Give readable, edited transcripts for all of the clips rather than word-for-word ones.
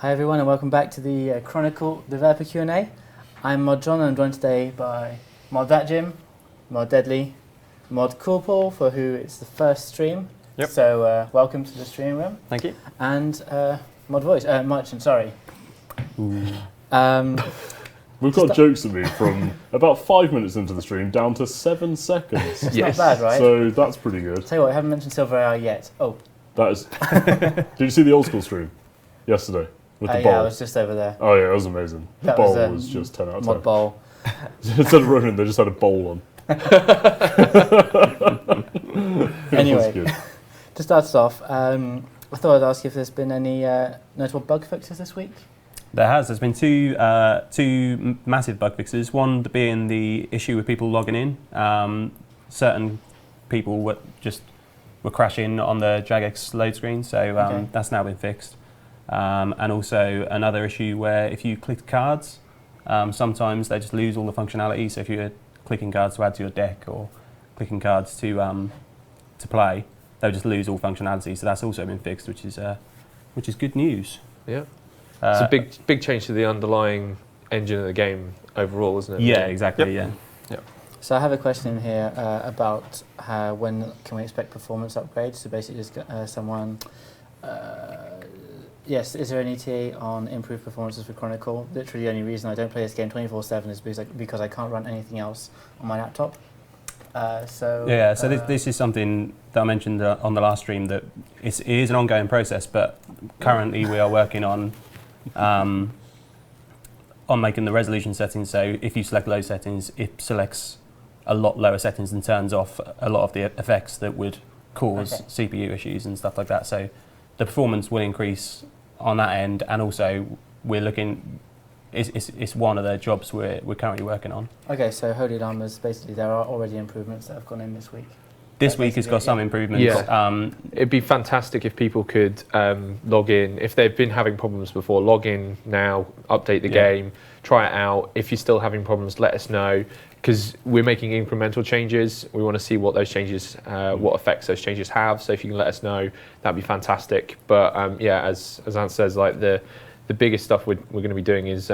Hi everyone and welcome back to the Chronicle Developer Q&A. I'm Mod John and I'm joined today by Mod That Jim, Mod Deadly, Mod Coolpool, for who it's the first stream. Yep. So welcome to the stream room. Thank you. And Mod Voice, Merchant, sorry. We've got jokes at me from about 5 minutes into the stream down to 7 seconds. It's not bad, right? So that's pretty good. Tell you what, I haven't mentioned Silver Hour yet. Oh. That is. Did you see the old school stream yesterday with the bowl? Yeah, I was just over there. Oh yeah, it was amazing. The That bowl was, was just 10 out of 10. Mod Bowl. Instead of running, they just had a bowl on. Anyway, to start us off, I thought I'd ask you if there's been any notable bug fixes this week. There's been two massive bug fixes. One being the issue with people logging in. Certain people were crashing on the jagex load screen, so that's now been fixed. And also another issue where if you click cards, sometimes they just lose all the functionality. So if you're clicking cards to add to your deck or clicking cards to play, they'll just lose all functionality. So that's also been fixed, which is good news. Yeah. It's a big change to the underlying engine of the game overall, isn't it? Yeah, exactly. Yep. Yeah. So I have a question in here about when can we expect performance upgrades. So basically, just someone. Yes, is there an ETA on improved performances for Chronicle? Literally, the only reason I don't play this game 24/7 is because I can't run anything else on my laptop. So this is something that I mentioned on the last stream, that it is an ongoing process, but currently we are working on making the resolution settings. So if you select low settings, it selects a lot lower settings and turns off a lot of the effects that would cause CPU issues and stuff like that. So the performance will increase on that end, and also we're looking. It's one of the jobs we're currently working on. Okay, so Holy Llamas, basically there are already improvements that have gone in this week. This week has got some improvements. Yeah. It'd be fantastic if people could log in. If they've been having problems before, log in now, update the game, try it out. If you're still having problems, let us know, because we're making incremental changes. We want to see what those changes, what effects those changes have. So if you can let us know, that'd be fantastic. But as Ant says, like the biggest stuff we're going to be doing is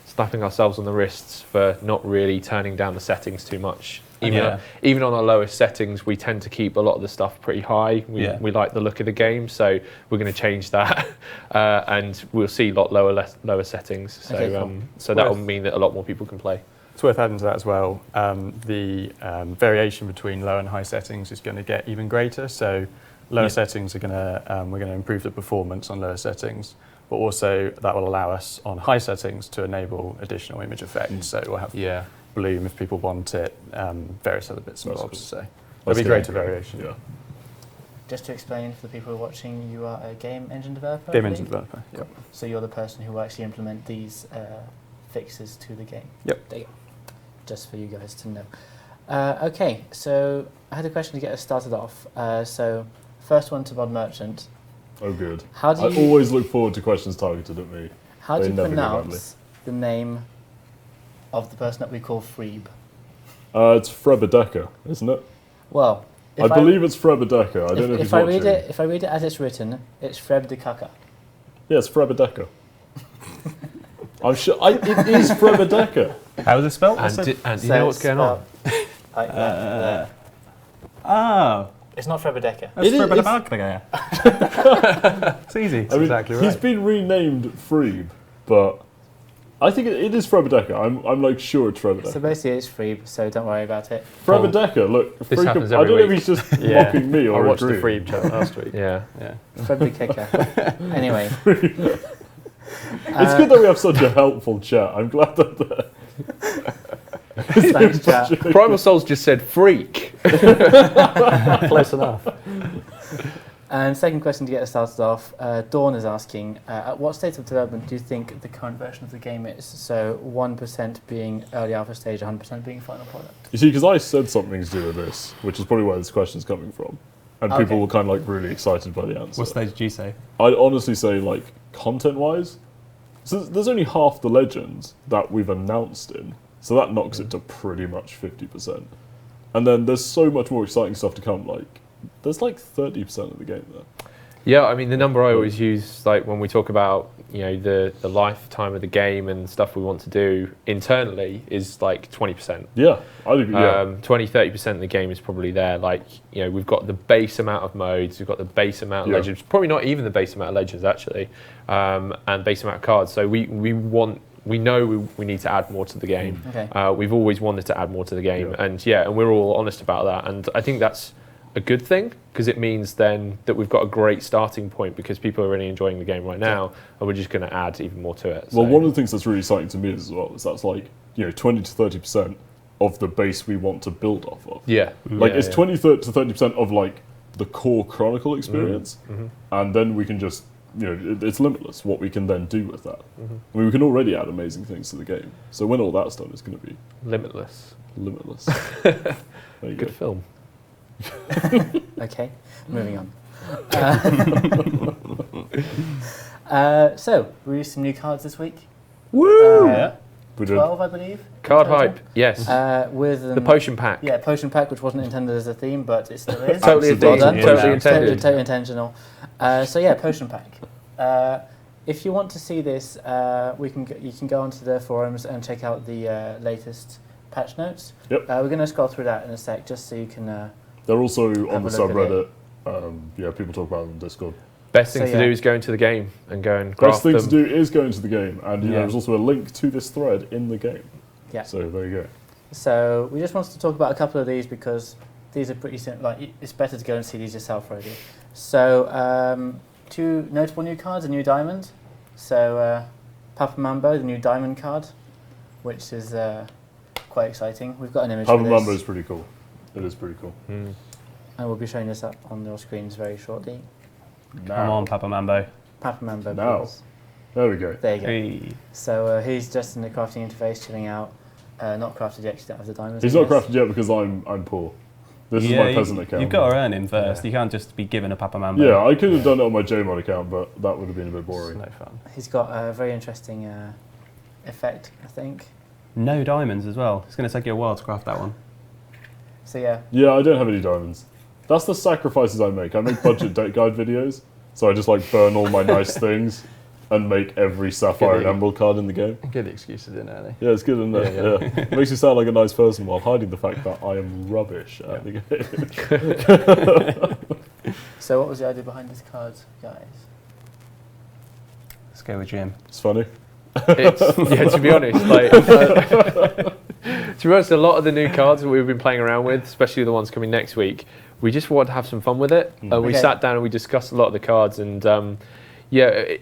slapping ourselves on the wrists for not really turning down the settings too much. Even on our lowest settings, we tend to keep a lot of the stuff pretty high. We like the look of the game, so we're going to change that, and we'll see a lot lower settings. So so that will mean that a lot more people can play. It's worth adding to that as well. The variation between low and high settings is going to get even greater. So lower settings are going to we're going to improve the performance on lower settings, but also that will allow us on high settings to enable additional image effects. So we'll have bloom if people want it, various other bits and bobs. So there'll be greater variation. Yeah. Just to explain for the people who are watching, you are a game engine developer? Game engine developer, Cool. So you're the person who will actually implement these fixes to the game? Yep. There you go. Just for you guys to know. Okay, so I had a question to get us started off. So first one to Mod Merchant. Oh good. I always look forward to questions targeted at me. How do you pronounce the name of the person that we call Freeb? It's Frebedeka, isn't it? Well, I believe it's Frebedeka. I don't know if he's watching. If I read it as it's written, it's Frebedeka. Yes, Frebedeka. I'm sure it is Frebedeka. How is it spelled? And do you know what's going on? It's not Frebedeka. It's easy. Exactly right. He's been renamed Freeb, but I think it is Frebedeka. I'm like sure it's Frebedeka. So basically it's Freeb, so don't worry about it. Frebedeka, look. This happens I don't know if every he's just mocking me or I watched agreeing. the Freeb chat last week. Yeah. Frebedeka. Anyway. It's good that we have such a helpful chat. I'm glad that Thanks, chat. Primal Souls just said freak. Close enough. And second question to get us started off, Dawn is asking, at what state of development do you think the current version of the game is? So 1% being early alpha stage, 100% being final product. You see, because I said something to do with this, which is probably where this question's coming from, and people were kind of like really excited by the answer. What stage did you say? I'd honestly say like content-wise, so there's only half the legends that we've announced in, so that knocks it to pretty much 50%. And then there's so much more exciting stuff to come, like there's like 30% of the game there. Yeah, I mean the number I always use, like when we talk about the lifetime of the game and stuff we want to do internally, is like 20%. Yeah, I agree. Yeah. 20-30% of the game is probably there. Like we've got the base amount of modes, we've got the base amount of legends, probably not even the base amount of legends actually, and base amount of cards. So we know we need to add more to the game. Okay. We've always wanted to add more to the game, and we're all honest about that. And I think that's a good thing, because it means then that we've got a great starting point, because people are really enjoying the game right now, and we're just going to add even more to it. Well, one of the things that's really exciting to me as well is that's like 20 to 30% of the base we want to build off of. Yeah. Like it's 20 to 30% of like the core Chronicle experience, and then we can just it's limitless what we can then do with that. I mean, we can already add amazing things to the game. So when all that's done, it's going to be Limitless. There you Good go. film. Okay, moving on. So, we released some new cards this week. Woo! Yeah. We did. 12, I believe. Card in total. hype. Yes. With The potion pack. Yeah, potion pack, which wasn't intended as a theme, but it still is. Totally Absolutely. indeed. Well done. Totally Yeah. intended. Totally intentional. So yeah, potion pack. If you want to see this, you can go onto the forums and check out the latest patch notes. Yep. We're going to scroll through that in a sec, just so you can. They're also on Have the a look at subreddit. People talk about them on Discord. Best thing So, to yeah. do is go into the game and go and Best graft thing them. to do is go into the game, and Yeah. there's also a link to this thread in the game. Yeah. So there you go. So we just wanted to talk about a couple of these, because these are pretty simple. Like, it's better to go and see these yourself, really. So 2 notable new cards, a new diamond. So Papa Mambo, the new diamond card, which is quite exciting. We've got an image Papa of this, Mambo is pretty cool. It is pretty cool. Mm. and we'll be showing this up on your screens very shortly. Come on, Papa Mambo. Papa Mambo, Now. please. There we go. There you go. Hey. So he's just in the crafting interface, chilling out. Not crafted yet, 'cause you don't have the diamonds. He's I not guess. crafted yet because I'm poor. This is my peasant account. You've got to earn him first. Yeah. You can't just be given a Papa Mambo. Yeah, I could have done it on my JMod account, but that would have been a bit It's boring. no fun. He's got a very interesting effect, I think. No diamonds as well. It's going to take you a while to craft that one. So yeah, Yeah, I don't have any diamonds. That's the sacrifices I make. I make budget deck guide videos, so I just like burn all my nice things and make every sapphire and Good. emerald card in the game. Get the excuses in early. Yeah, it's good, isn't it? Yeah, Yeah. Makes you sound like a nice person while hiding the fact that I am rubbish at the game. so what was the idea behind this card, guys? Let's go with Jim. It's funny. To be honest, a lot of the new cards that we've been playing around with, especially the ones coming next week, we just wanted to have some fun with it. And we Okay. sat down and we discussed a lot of the cards, and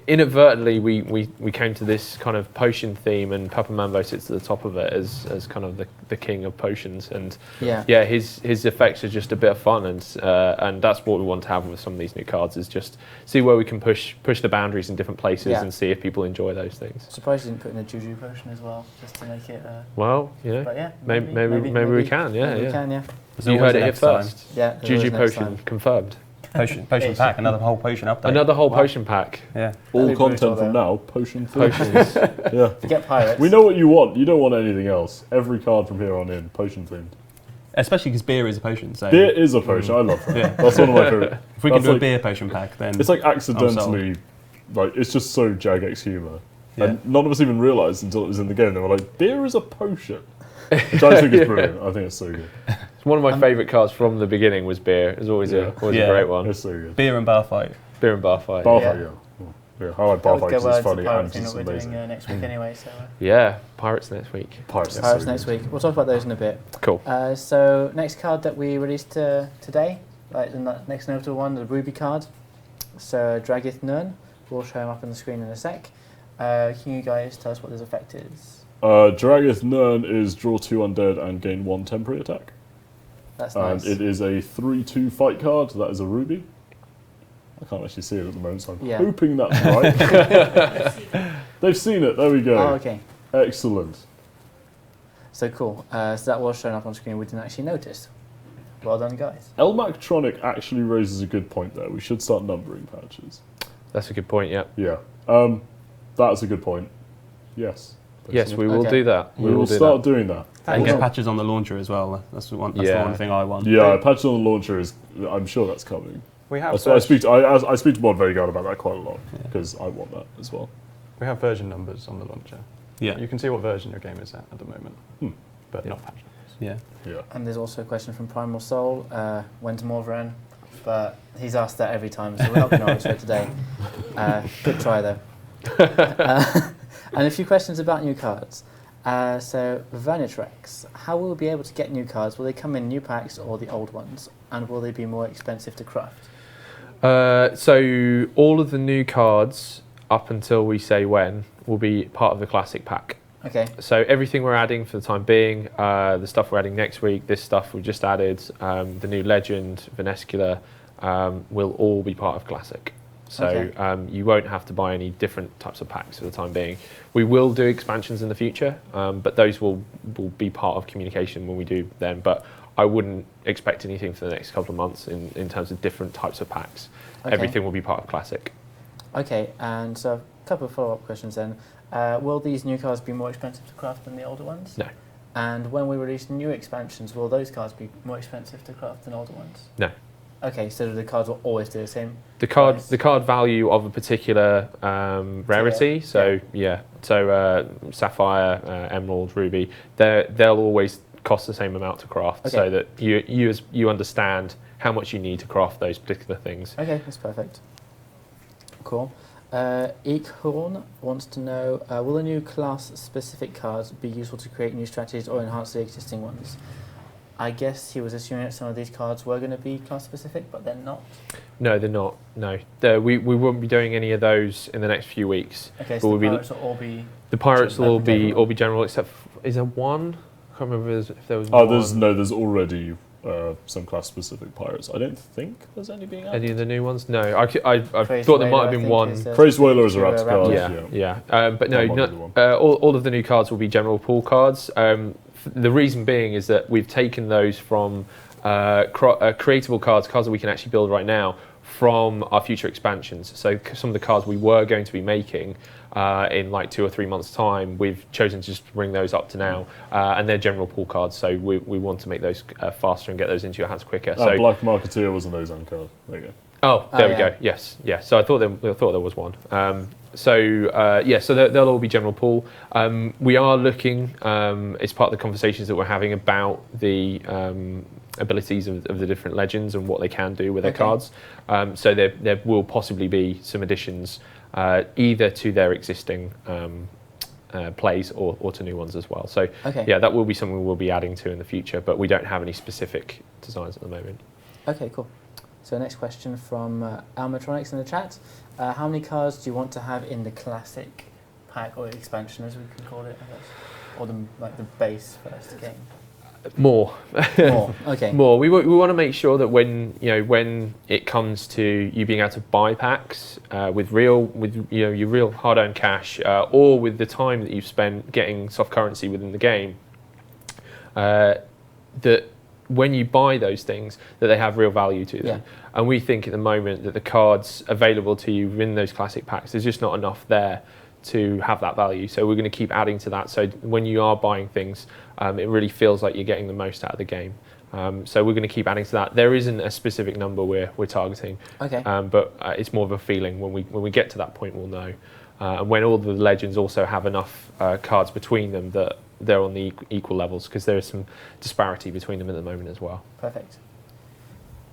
inadvertently we came to this kind of potion theme, and Papa Mambo sits at the top of it as kind of the king of potions, and Yeah. his effects are just a bit of fun, and that's what we want to have with some of these new cards, is just see where we can push the boundaries in different places, Yeah. and see if people enjoy those things. Surprised you didn't put in a juju potion as well, just to make it. Well, But yeah, maybe we can. Yeah, maybe yeah. we can, yeah. There's You always heard a it here next time. first. Yeah. there's Juju always next potion time. confirmed. Potion Ish. pack, another whole potion update. Another whole Wow. potion pack. Yeah. All That'd be content brutal, from though. now, potion themed. Potions. Yeah. Forget pirates. We know what you want. You don't want anything else. Every card from here on in, potion themed. Especially because beer is a potion. So Beer is a potion. I love that. Yeah. That's one of my favorite. if we could That's do a like- beer potion pack, then It's like sold. accidentally, like it's just so Jagex humor, Yeah. and none of us even realised until it was in the game. They were like, "Beer is a potion," which I think is brilliant. I think it's so good. One of my favourite cards from the beginning was beer. It was always Yeah. a Yeah. great one. It's so good. beer and bar fight. Beer and bar fight. Bar Yeah. fight, yeah. I like That bar would fight go because well it's into funny the pirate and thing just that we're doing amazing. next week anyway. So Yeah, pirates next week. Pirates, is pirates so next good. week. We'll talk about those in a bit. Cool. So next card that we released today, like the next notable one, the Ruby card. So Dragith Nern. We'll show him up on the screen in a sec. Can you guys tell us what this effect is? Dragith Nern is draw 2 undead and gain 1 temporary attack. That's And nice. it is a 3/2 fight card. That is a ruby. I can't actually see it at the moment, so I'm Yeah. hoping that's right. They've seen it. There we go. Oh, okay. Excellent. So cool. So that was shown up on screen. We didn't actually notice. Well done, guys. Elmactronic actually raises a good point there. We should start numbering patches. That's a good point. Yeah. Yeah. That's a good point. Yes. Yes, we will Okay. do that. We will do start that. doing that. And Thanks. get patches on the launcher as well. That's the one. That's Yeah. the one thing I want. Yeah, patches on the launcher is. I'm sure that's coming. We have That's why I speak to Mod Vanguard about that quite a lot because I want that as well. we have version numbers on the launcher. Yeah. You can see what version your game is at the moment, but not patch numbers. Yeah. Yeah. And there's also a question from Primal Soul, when to Morvaran, but he's asked that every time, so we're not going to answer it today. Good try though. And a few questions about new cards. So Vanitrex, how will we be able to get new cards? Will they come in new packs or the old ones? And will they be more expensive to craft? So all of the new cards, up until we say when, will be part of the classic pack. Okay. So everything we're adding for the time being, the stuff we're adding next week, this stuff we just added, the new Legend, Venescula, will all be part of Classic. So Okay. You won't have to buy any different types of packs for the time being. We will do expansions in the future, but those will be part of communication when we do them. But I wouldn't expect anything for the next couple of months in terms of different types of packs. Okay. Everything will be part of Classic. Okay, and so a couple of follow-up questions then. Will these new cards be more expensive to craft than the older ones? No. And when we release new expansions, will those cards be more expensive to craft than older ones? No. Okay, so the cards will always do the same. The card, price? the card value of a particular rarity. So Sapphire, Emerald, Ruby, they'll always cost the same amount to craft, Okay. so that you understand how much you need to craft those particular things. Okay, that's perfect. Cool. Eekhorn wants to know, will the new class-specific cards be useful to create new strategies or enhance the existing ones? I guess he was assuming that some of these cards were going to be class-specific, but they're not. No, they're not. No, we won't be doing any of those in the next few weeks. Okay, But so we'll the be- pirates will all be... The pirates will General. all be general, except is there one? I can't remember if there was one. There's already some class-specific pirates. I don't think there's any being added. Any of the new ones? No, I Crazed thought there might Whaler, have I been think, one. is, Crazed Whalers are out of Rabbit. cards. Yeah, but That no, might be the one. all of the new cards will be general pool cards. The reason being is that we've taken those from creatable cards that we can actually build right now, from our future expansions. So some of the cards we were going to be making in like 2 or 3 months' time, we've chosen to just bring those up to now, and they're general pool cards. So we want to make those faster and get those into your hands quicker. So Black Marketeer was an Ozone card. There you go. oh, there we yeah. go. Yes, yeah. So I thought there was one. So they'll all be general pool. We are looking. It's part of the conversations that we're having about the abilities of the different legends and what they can do with their Okay. cards. So there will possibly be some additions, either to their existing plays or to new ones as well. So Okay. yeah, that will be something we'll be adding to in the future, but we don't have any specific designs at the moment. Okay, cool. So next question from Almatronics in the chat. How many cards do you want to have in the classic pack or expansion, as we can call it, I guess? Or the base first game? More. More, okay. More. We want to make sure that when it comes to you being able to buy packs with your real hard-earned cash, or with the time that you've spent getting soft currency within the game, that when you buy those things, that they have real value to them. Yeah. And we think at the moment that the cards available to you in those classic packs, there's just not enough there to have that value. So we're going to keep adding to that. So when you are buying things, it really feels like you're getting the most out of the game. So we're going to keep adding to that. There isn't a specific number we're targeting, Okay. but it's more of a feeling. When we get to that point, we'll know. And when all the legends also have enough cards between them that they're on the equal levels, because there is some disparity between them at the moment as well. Perfect.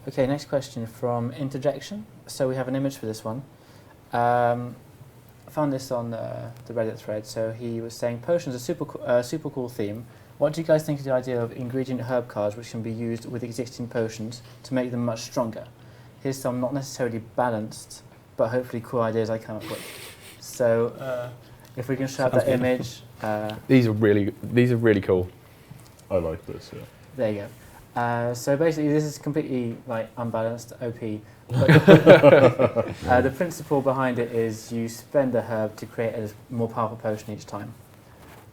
Okay, next question from Interjection. So we have an image for this one. I found this on the Reddit thread. So he was saying potions are super cool theme. What do you guys think of the idea of ingredient herb cards which can be used with existing potions to make them much stronger? Here's some not necessarily balanced, but hopefully cool ideas I come up with. So if we can show up that image, These are really cool. I like this. Yeah. there you go. So basically, this is completely like unbalanced OP. But the principle behind it is you spend a herb to create a more powerful potion each time.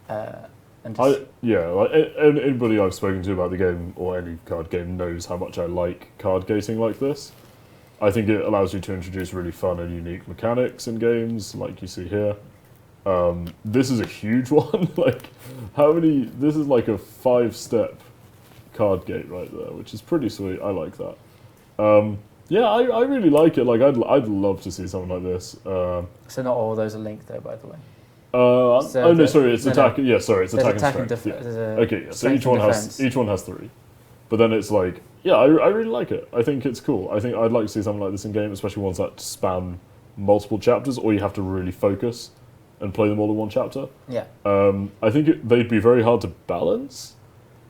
And just, Anybody I've spoken to about the game or any card game knows how much I like card gating like this. I think it allows you to introduce really fun and unique mechanics in games, like you see here. This is a huge one. This is like a 5-step card gate right there, which is pretty sweet. I like that. Yeah, I really like it. Like, I'd love to see something like this. So not all those are linked though, by the way. Sorry, it's attack. No. Yeah, sorry, it's There's attack and attack strength. and Yeah. there's Okay, yeah, so each one has 3, but then it's like, yeah, I really like it. I think it's cool. I think I'd like to see something like this in game, especially ones that span multiple chapters, or you have to really focus and play them all in one chapter. Yeah. I think they'd be very hard to balance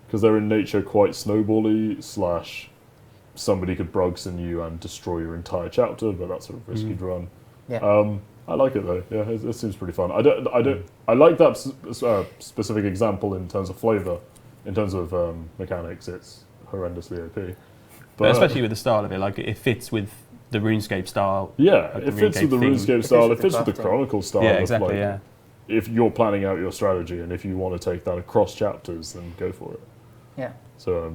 because they're in nature quite snowbally / somebody could Brugson you and destroy your entire chapter, but that's a risky run. Yeah. I like it though. Yeah, it seems pretty fun. I like that specific example in terms of flavor. In terms of mechanics, it's horrendously OP. But especially with the style of it, like it fits with the RuneScape style. Yeah, like it fits with the RuneScape style. It fits with the crafting. Chronicle style. Yeah, exactly. Like, if you're planning out your strategy and if you want to take that across chapters, then go for it. Yeah. So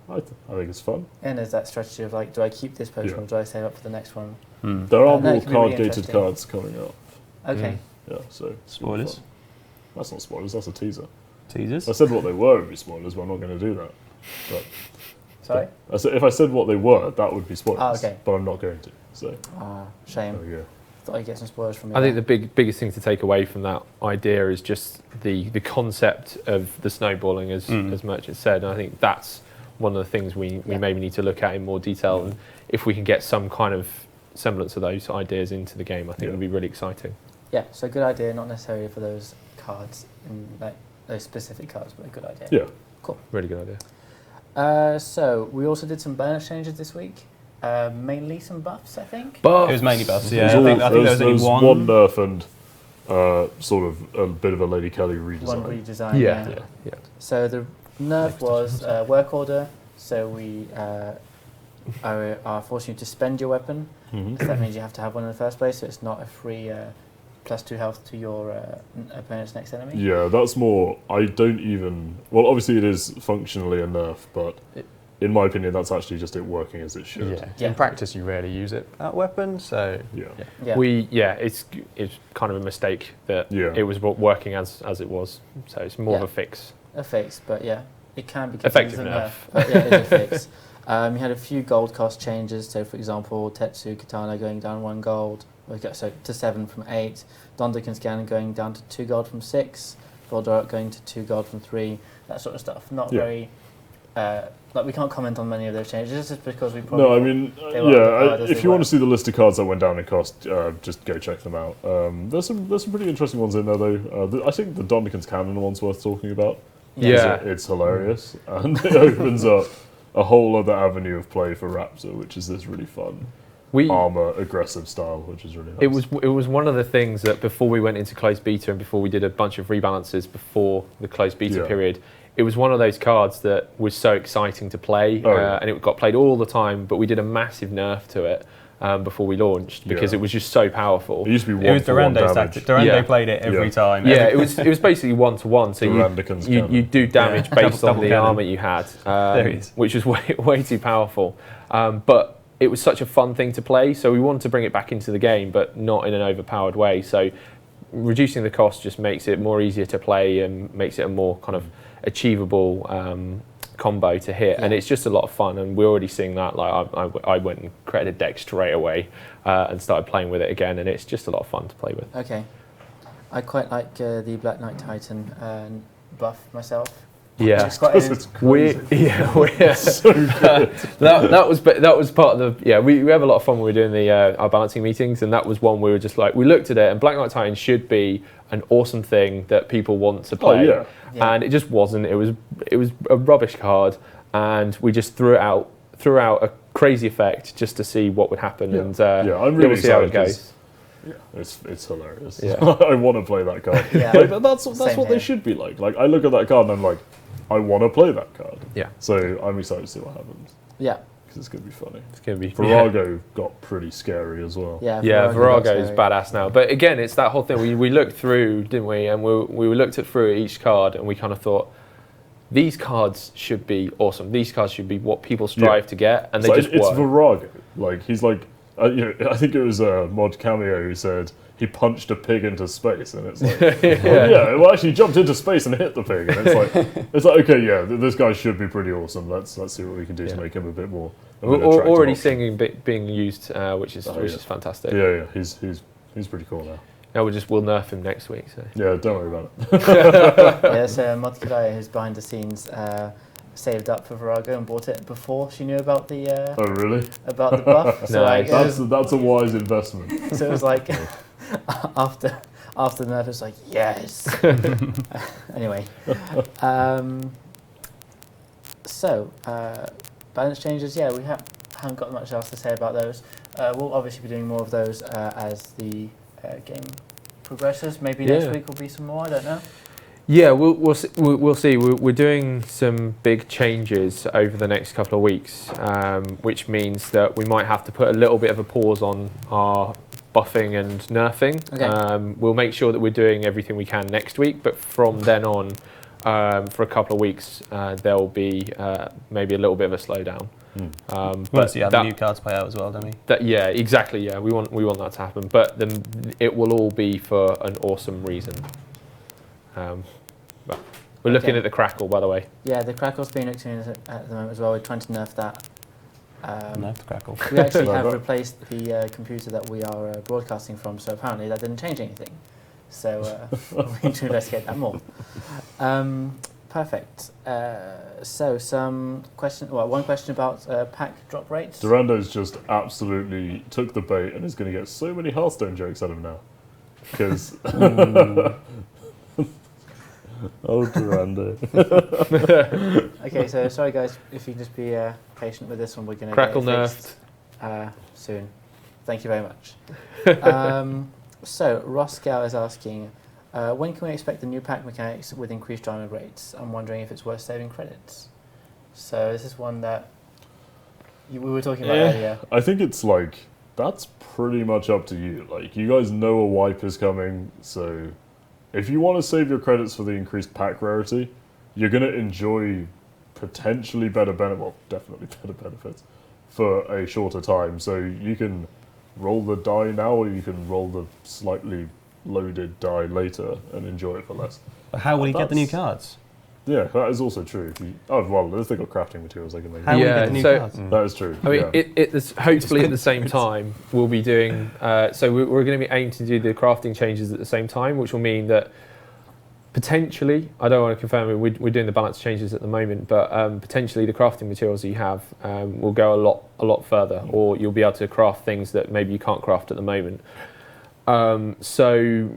I think it's fun. And there's that strategy of like, do I keep this potion or do I save up for the next one? There are No, more it can be really card-gated interesting. cards coming up. Okay. Yeah, so Spoilers. That's not spoilers. That's a teaser. Teasers. I said what they were would be spoilers, but I'm not going to do that. But Sorry? I said if I said what they were, that would be spoilers. Oh, okay. But I'm not going to. So Shame. there we go. Thought I'd get some spoilers from you. I think the biggest thing to take away from that idea is just the concept of the snowballing, as Merchant said. And I think that's one of the things we maybe need to look at in more detail. And if we can get some kind of semblance of those ideas into the game, I think it would be really exciting. Yeah, so good idea, not necessarily for those cards, like those specific cards, but a good idea. Yeah. Cool. Really good idea. So we also did some bonus changes this week. Mainly some buffs, I think. It was mainly buffs, yeah. There I think there was only one nerf and sort of a bit of a Lady Kelly redesign. One redesign. Yeah. So the nerf was work order. So we are forcing you to spend your weapon. Mhm. So that means you have to have one in the first place. So it's not a free +2 health to your opponent's next enemy. Yeah, that's more. I don't even. Well, obviously it is functionally a nerf, but in my opinion, that's actually just it working as it should. Yeah. In practice, you rarely use it at weapon, so Yeah. It's kind of a mistake that Yeah. it was working as it was. So it's more of a fix. A fix, but yeah, it can be Effective considered a nerf. But yeah, it's a fix. You had a few gold cost changes. So, for example, Tetsu Katana going down 1 gold, so to 7 from 8. Dondokan Scan going down to 2 gold from 6. Voldorok going to 2 gold from 3. That sort of stuff. Not very. Like we can't comment on many of those changes. This is because we probably. No, I mean, if you want to see the list of cards that went down in cost, just go check them out. There's some pretty interesting ones in there though. I think the Dondokan's Cannon one's worth talking about. Yeah. It's hilarious and it opens up a whole other avenue of play for Raptor, which is this really fun armor aggressive style, which is really nice. It was one of the things that before we went into closed beta and before we did a bunch of rebalances before the closed beta period, it was one of those cards that was so exciting to play, and it got played all the time. But we did a massive nerf to it before we launched because it was just so powerful. It used to be It was Durando's tactic. Durando played it every time. Yeah, it was basically 1-to-1. So you do damage based on the cannon. armor you had, There it is. which was way too powerful. But it was such a fun thing to play, so we wanted to bring it back into the game, but not in an overpowered way. So reducing the cost just makes it more easier to play and makes it a more kind of achievable combo to hit, and it's just a lot of fun. And we're already seeing that. Like I went and created a deck straight away and started playing with it again, and it's just a lot of fun to play with. Okay, I quite like the Black Knight Titan buff myself. Yeah, It's quite It's crazy. So good. that was part of the we have a lot of fun when we're doing the our balancing meetings, and that was one we were just like we looked at it, and Black Knight Titan should be an awesome thing that people want to play, and it just wasn't. It was a rubbish card, and we just threw out a crazy effect just to see what would happen, and I'm really we'll see how excited it goes. It's hilarious. Yeah. I want to play that card. Like, that's what Same they here. should be like. Like I look at that card and I'm like, I want to play that card. Yeah. So I'm excited to see what happens Yeah, because it's going to be funny. It's going to be Virago got pretty scary as well. yeah. Virago is scary. badass now. But again, it's that whole thing. We looked through, didn't we? And we looked through each card, and we kind of thought, these cards should be awesome. These cards should be what people strive to get, and they So just it's work. Virago. Like he's like I think it was Mod Cameo who said he punched a pig into space, and it's like, well, actually he jumped into space and hit the pig, and it's like okay, yeah, this guy should be pretty awesome. Let's see what we can do to make him a bit more. Already seeing being used, which is fantastic. Yeah, he's pretty cool now. Now we'll nerf him next week. So. Yeah, don't worry about it. Yeah, so Mod Kidaya, who's behind the scenes, saved up for Virago and bought it before she knew about the Oh really? about the buff. So Nice. That's a wise investment. so it was like after the nerf, it was like yes. Anyway, balance changes. Yeah, we haven't got much else to say about those. We'll obviously be doing more of those as the game progresses. Maybe next week will be some more. I don't know. Yeah, we'll see. We're doing some big changes over the next couple of weeks, which means that we might have to put a little bit of a pause on our buffing and nerfing. Okay. We'll make sure that we're doing everything we can next week, but from then on, for a couple of weeks, there will be maybe a little bit of a slowdown. But see how the new cards play out as well, don't we? Yeah, exactly. Yeah, we want that to happen, but then it will all be for an awesome reason. But we're looking at the Crackle, by the way. Yeah, the Crackle's being looked at the moment as well. We're trying to nerf that. Nerf the Crackle. We actually have replaced the computer that we are broadcasting from, so apparently that didn't change anything. So we need to investigate that more. Perfect. So one question about pack drop rates. Durando's just absolutely took the bait and is going to get so many Hearthstone jokes out of him now. Because oh, Durando. Okay, so sorry guys, if you can just be patient with this one, we're going to Crackle get it fixed, soon. Thank you very much. So Ross Gow is asking, when can we expect the new pack mechanics with increased diamond rates? I'm wondering if it's worth saving credits. So this is one that we were talking about earlier. I think it's like, that's pretty much up to you. Like, you guys know a wipe is coming, so if you want to save your credits for the increased pack rarity, you're going to enjoy potentially definitely better benefits for a shorter time. So you can roll the die now, or you can roll the slightly loaded die later and enjoy it for less. But how will you get the new cards? Yeah, that is also true. If they've got crafting materials, they can make How will you get the new cards? That is true. I mean, hopefully at the same time, we'll be doing... so we're going to be aiming to do the crafting changes at the same time, which will mean that potentially, I don't want to confirm it, we're doing the balance changes at the moment, but potentially the crafting materials that you have will go a lot further, or you'll be able to craft things that maybe you can't craft at the moment. So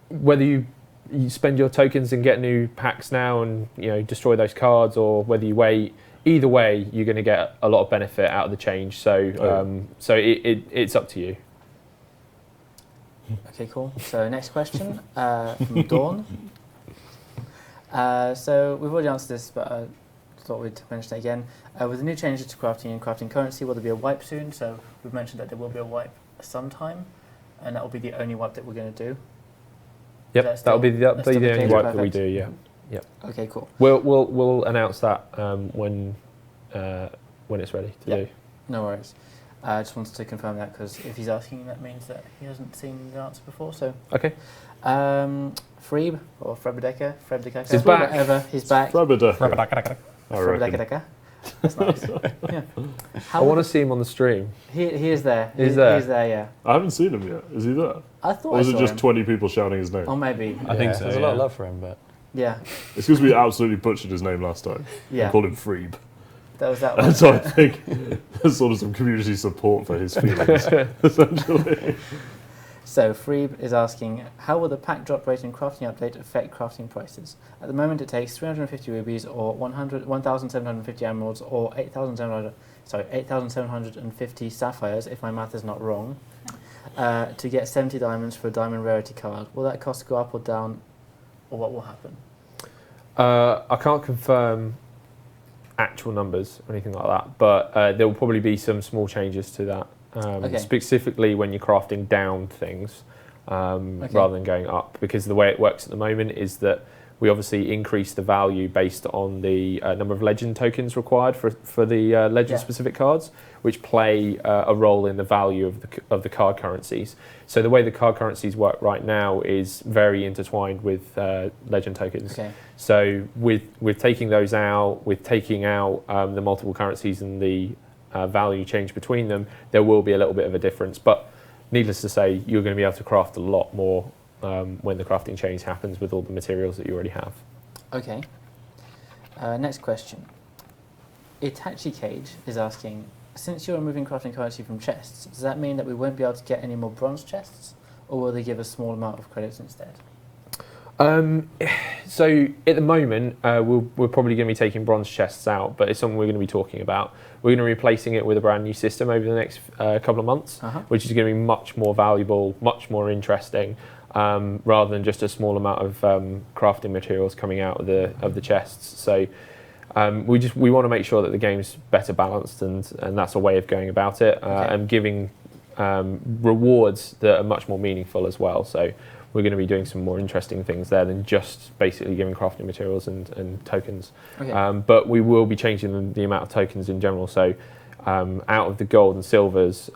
whether you spend your tokens and get new packs now and destroy those cards, or whether you wait, either way you're going to get a lot of benefit out of the change. So it's up to you. Okay, cool. So next question from Dawn. So we've already answered this, but I thought we'd mention it again. With the new changes to crafting and crafting currency, will there be a wipe soon? So we've mentioned that there will be a wipe sometime, and that will be the only wipe that we're going to do. Yep, that'll be the only wipe that we do. Yeah. Okay, cool. We'll announce that when it's ready to do. No worries. I just wanted to confirm that, because if he's asking, that means that he hasn't seen the answer before. So okay. Freeb or Frebedeka, He's back. Whatever, he's back. Frebedeka. That's nice. Yeah. I want to see him on the stream. He is there. He's there. He's there. Yeah. I haven't seen him yet. Is he there? I thought. Or is I it saw just him. 20 people shouting his name? Or maybe. I think so. There's a lot of love for him, but Yeah. It's because we absolutely butchered his name last time. Yeah. We called him Freeb. That was that one. And so I think there's sort of some community support for his feelings, essentially. So Freeb is asking, how will the pack drop rate and crafting update affect crafting prices? At the moment it takes 350 rubies or 1,750 emeralds or 8,750 sapphires, if my math is not wrong, to get 70 diamonds for a diamond rarity card. Will that cost go up or down, or what will happen? I can't confirm actual numbers or anything like that, but there will probably be some small changes to that. Specifically when you're crafting down things rather than going up, because the way it works at the moment is that we obviously increase the value based on the number of legend tokens required for the legend-specific cards, which play a role in the value of the card currencies. So the way the card currencies work right now is very intertwined with legend tokens. Okay. So with taking those out, with taking out the multiple currencies and the value change between them, there will be a little bit of a difference. But needless to say, you're going to be able to craft a lot more when the crafting change happens with all the materials that you already have. Okay. Next question. Itachi Cage is asking, since you're removing crafting currency from chests, does that mean that we won't be able to get any more bronze chests, or will they give a small amount of credits instead? So at the moment, we're probably going to be taking bronze chests out, but it's something we're going to be talking about. We're going to be replacing it with a brand new system over the next couple of months, which is going to be much more valuable, much more interesting, rather than just a small amount of crafting materials coming out of the chests. So we want to make sure that the game's better balanced, and that's a way of going about it, and giving rewards that are much more meaningful as well. So we're going to be doing some more interesting things there than just basically giving crafting materials and tokens. Okay. But we will be changing the amount of tokens in general. So out of the gold and silvers,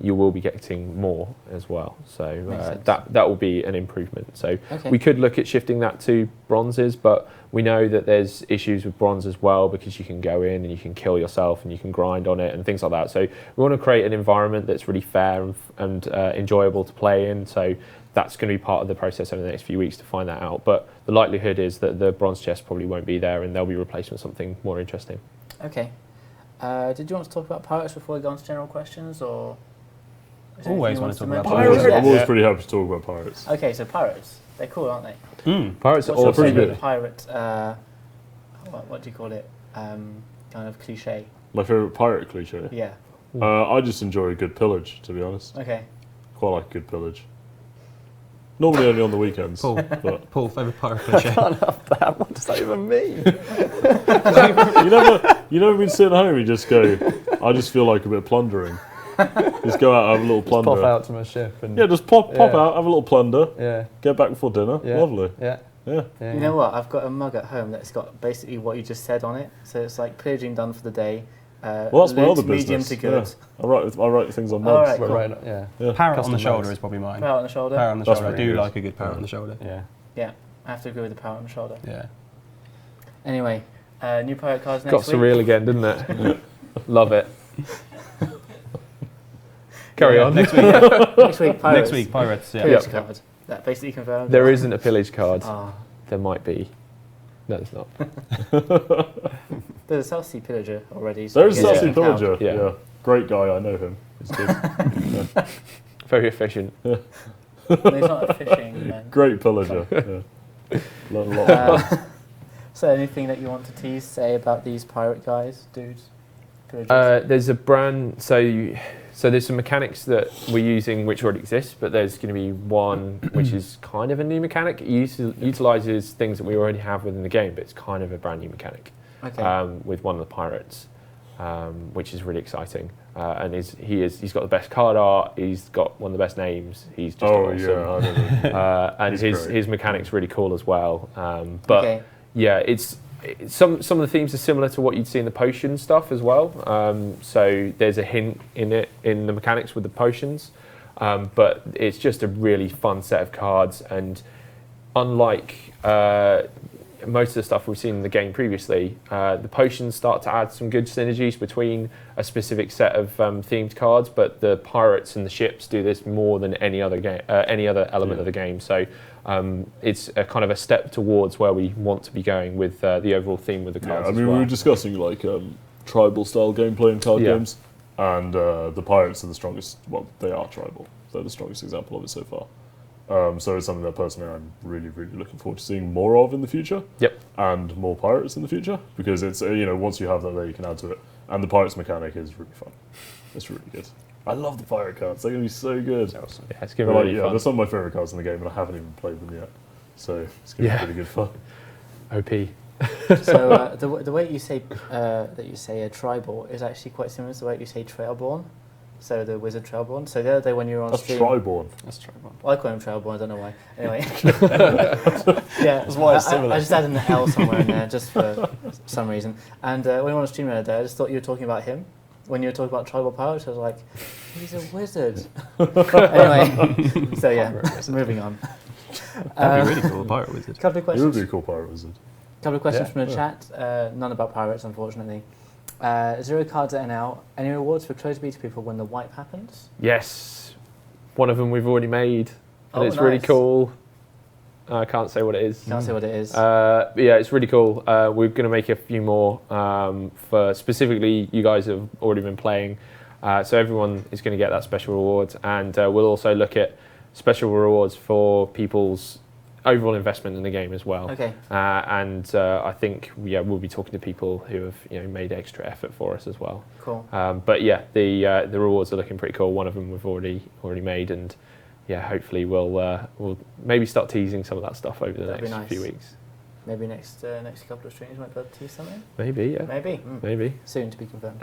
you will be getting more as well. So that will be an improvement. So we could look at shifting that to bronzes, but we know that there's issues with bronze as well, because you can go in and you can kill yourself and you can grind on it and things like that. So we want to create an environment that's really fair and enjoyable to play in. So that's going to be part of the process over the next few weeks to find that out. But the likelihood is that the bronze chest probably won't be there, and they'll be replaced with something more interesting. Okay. Did you want to talk about pirates before we go on to general questions, or? Always want to talk about pirates. pirates. I'm always pretty happy to talk about pirates. Okay, so pirates. They're cool, aren't they? Pirates are What's your pretty favourite good. pirate, what do you call it? Kind of cliche. My favourite pirate cliche? Yeah. I just enjoy a good pillage, to be honest. Okay. Quite like a good pillage. Normally only on the weekends. Paul, but Paul, favourite pirate cliche. I can't have that. What does that even mean? you never been sitting home, you just go, I just feel like a bit of plundering. Just go out, have a little plunder. Pop out to my ship and just pop out, have a little plunder. Get back before dinner. Yeah. Lovely. Yeah. You know what? I've got a mug at home that's got basically what you just said on it. So it's like pillaging done for the day. Well, that's my other medium business. to good. Yeah. I write things on mugs. Alright, cool. Right, Parrot on Custom the shoulder mugs. is probably mine. Parrot on the shoulder. Parrot on the That's shoulder. I pretty do good. like a good parrot on the shoulder. Yeah. Yeah, I have to agree with the parrot on the shoulder. Yeah. Anyway, new pirate cards next Got week. surreal again, didn't it? Love it. Carry on. Next week. Next week, pirates. Next week, pirates. Yeah. Pillage card. That basically confirmed. There isn't a pillage card. Ah, There might be. No, there's not. there's a South Sea pillager already. So There's I guess South Sea it can count. Pillager. Yeah. Yeah. Great guy, I know him. He's good. Very efficient. No, he's not a fishing man. Great pillager. Yeah. Learn a lot. So anything that you want to say about these pirate guys, dudes? Pillagers? There's a brand, so there's some mechanics that we're using which already exist, but there's going to be one which is kind of a new mechanic. It utilises things that we already have within the game, but it's kind of a brand new mechanic. Okay. With one of the pirates, which is really exciting. And he's got the best card art, he's got one of the best names, he's just awesome. Yeah, I know. And He's great. his mechanic's really cool as well. But Okay. yeah, some of the themes are similar to what you'd see in the potion stuff as well. So there's a hint in the mechanics with the potions, but it's just a really fun set of cards. And unlike most of the stuff we've seen in the game previously, the potions start to add some good synergies between a specific set of themed cards. But the pirates and the ships do this more than any other element of the game. So it's a kind of a step towards where we want to be going with the overall theme with the cards. I mean, as well. we were discussing like tribal style gameplay in card games, and the pirates are the strongest. Well, they are tribal. They're the strongest example of it so far. So it's something that personally I'm really, really looking forward to seeing more of in the future. Yep. And more pirates in the future, because it's once you have that there, you can add to it. And the pirates mechanic is really fun. It's really good. I love the pirate cards. They're going to be so good. Awesome. Yeah, it's going to be really fun. They're some of my favourite cards in the game, and I haven't even played them yet. So it's going to be really good fun. OP. So the way you say that you say a tribal is actually quite similar to the way you say trailborn. So the wizard Trailborn. So the other day when you were on That's stream, Triborn. That's true. well, I call him Trailborn. I don't know why. Anyway, yeah, That's why it's similar. I just added an L somewhere in there just for some reason. And when you were on stream the other day, I just thought you were talking about him. When you were talking about tribal pirates, I was like, he's a wizard. Anyway, so yeah, moving on. That'd be really cool, a pirate wizard. Couple of It would questions. be a cool pirate wizard. Couple of questions Yeah, from the yeah. chat. None about pirates, unfortunately. 0 cards at NL. Any rewards for closed beta people when the wipe happens? Yes, one of them we've already made, and Oh, it's really nice. cool. I can't say what it is. Can't say what it is. But yeah, it's really cool. We're going to make a few more for specifically you guys have already been playing. So everyone is going to get that special reward, and we'll also look at special rewards for people's overall investment in the game as well. Okay. And I think we'll be talking to people who have made extra effort for us as well. Cool. But yeah, the rewards are looking pretty cool. One of them we've already made, and yeah, hopefully we'll maybe start teasing some of that stuff over the That'd be next nice. few weeks. Maybe next couple of streams might be able to tease something. Maybe, yeah. Maybe. Maybe. Soon to be confirmed.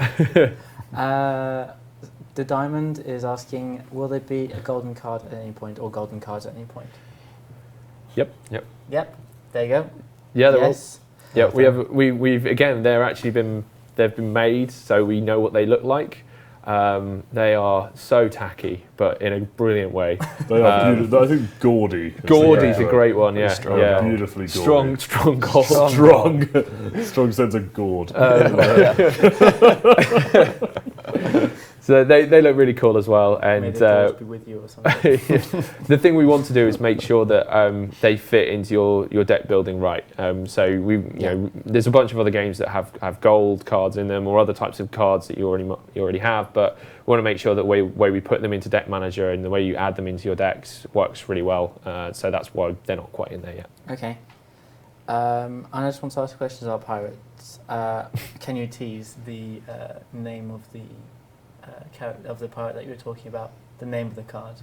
The Diamond is asking, will there be a golden card at any point or golden cards at any point? Yep. Yep. There you go. Yeah, there will. Yes. Yeah, we've again. They've been made, so we know what they look like. They are so tacky, but in a brilliant way. They are beautiful. I think Gaudy. is the Gordy's name a for it. great one. Yeah, strong. yeah. Beautifully Gaudy. Strong goal. Strong sense of gourd. So they look really cool as well, May and the gods be with you or something. the thing we want to do is make sure that they fit into your deck building right. So there's a bunch of other games that have gold cards in them or other types of cards that you already have, but we want to make sure that way we put them into Deck Manager and the way you add them into your decks works really well. So that's why they're not quite in there yet. Okay. And I just want to ask questions about pirates. Can you tease the name of the character of the pirate that you were talking about? The name of the card,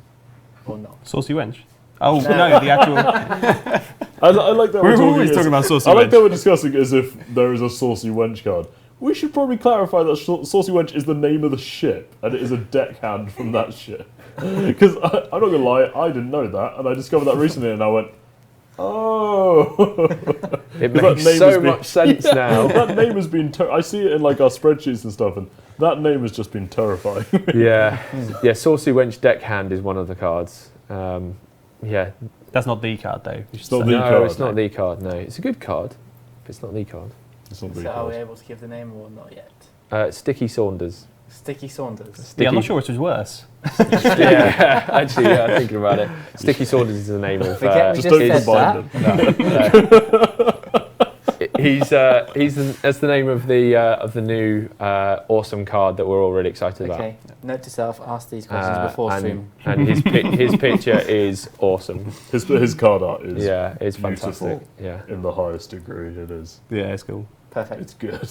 or not? Saucy Wench. Oh, no, the actual... I like that We're talking always as- talking about Saucy I like Wench. that we're discussing as if there is a Saucy Wench card. We should probably clarify that Saucy Wench is the name of the ship, and it is a deckhand from that ship. Because I'm not going to lie, I didn't know that, and I discovered that recently, and I went, oh. It That makes name so has been- much sense now. That name has been... I see it in like our spreadsheets and stuff, and that name has just been terrifying. Yeah. Saucy Wench Deckhand is one of the cards. Yeah. That's not the card, though. It's not No, the card. it's not the card. No, it's a good card, but it's not the card. It's not the So are we card. able to give the name or not yet? Sticky Saunders. Sticky Saunders. Yeah, I'm not sure which was worse. Yeah, actually, thinking about it, Sticky Saunders is the name of. Forget we Just just don't said combine that. them. That's the name of the new awesome card that we're all really excited about. Okay. Note to self: ask these questions before stream. and his picture is awesome. His card art is Yeah, it's beautiful. fantastic. Yeah. In the highest degree, it is. Yeah, it's cool. Perfect. It's good.